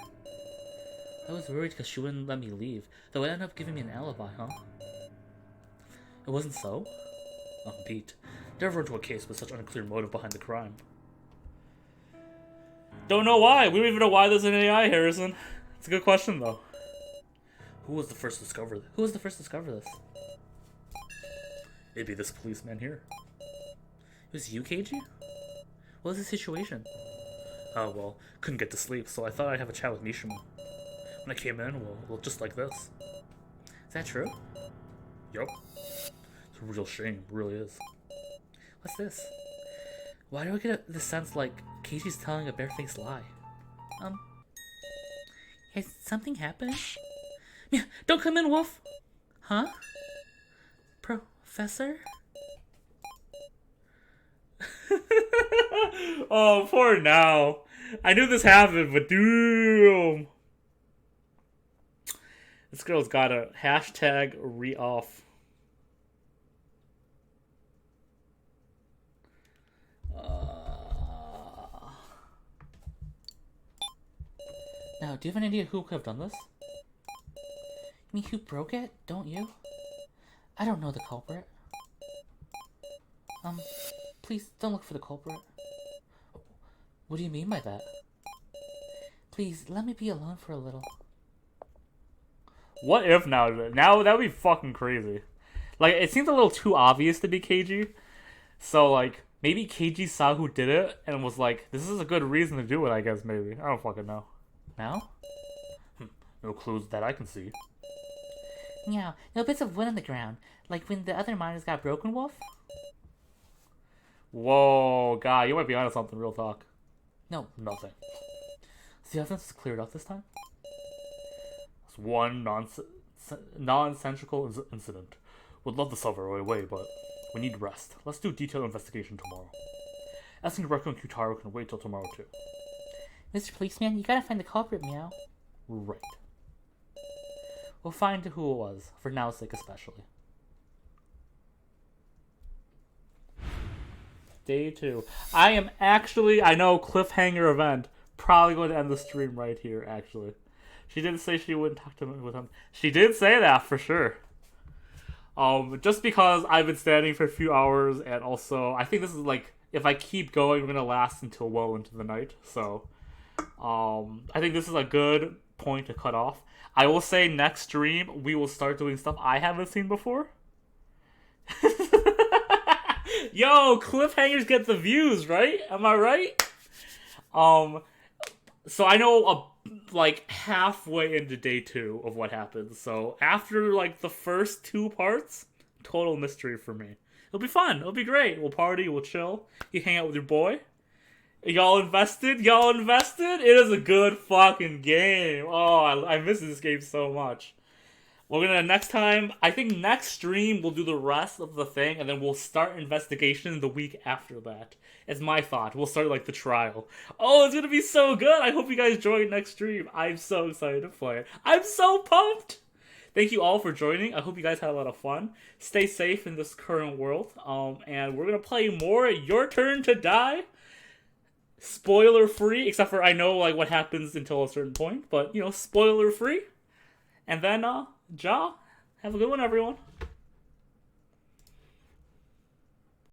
I was worried because she wouldn't let me leave, though it ended up giving me an alibi, huh? It wasn't so? Pete. Never into a case with such unclear motive behind the crime. Don't know why. We don't even know why there's an AI, Harrison. It's a good question, though. Who was the first to discover this? Who was the first to discover this? It'd be this policeman here. It was you, KG? What was the situation? Oh, well, couldn't get to sleep, so I thought I'd have a chat with Mishima. When I came in, well, just like this. Is that true? Yup. It's a real shame, it really is. What's this? Why do I get the sense like Casey's telling a barefaced lie? Has something happened? Yeah, don't come in, Wolf! Huh? Professor? Oh, poor now. I knew this happened, but damn. This girl's got a hashtag re-off. Now, do you have any idea who could have done this? You mean who broke it? Don't you? I don't know the culprit. Please don't look for the culprit. What do you mean by that? Please, let me be alone for a little. What if now? Now, that would be fucking crazy. Like, it seems a little too obvious to be KG. So, like, maybe KG saw who did it and was like, this is a good reason to do it, I guess, maybe. I don't fucking know. Now? No clues that I can see. Yeah, no bits of wood on the ground. Like when the other miners got broken, Wolf? Whoa, God, you might be onto something, real talk. No. Nothing. The evidence is cleared up this time? It's one nonsensical incident. Would love to solve it right away, but we need rest. Let's do detailed investigation tomorrow. Asking Reku and Kutaro can wait till tomorrow too. Mr. Policeman, you gotta find the culprit, Meow. Right. We'll find who it was, for now's sake especially. Day 2. I know, cliffhanger event. Probably going to end the stream right here, actually. She did say she wouldn't talk to me with him. She did say that, for sure. Just because I've been standing for a few hours, and also, I think this is like, if I keep going, we're going to last until well into the night, so... I think this is a good point to cut off. I will say next stream, we will start doing stuff I haven't seen before. Yo, cliffhangers get the views, right? Am I right? So I know like halfway into day 2 of what happens. So after like the first 2 parts, total mystery for me. It'll be fun. It'll be great. We'll party. We'll chill. You hang out with your boy. Y'all invested? Y'all invested? It is a good fucking game. Oh, I miss this game so much. We're gonna, next time, I think next stream we'll do the rest of the thing, and then we'll start investigation the week after that. It's my thought. We'll start, like, the trial. Oh, it's gonna be so good! I hope you guys join next stream. I'm so excited to play it. I'm so pumped! Thank you all for joining. I hope you guys had a lot of fun. Stay safe in this current world. And we're gonna play more Your Turn to Die. Spoiler free, except for I know like what happens until a certain point, but you know, spoiler free. And then have a good one, everyone.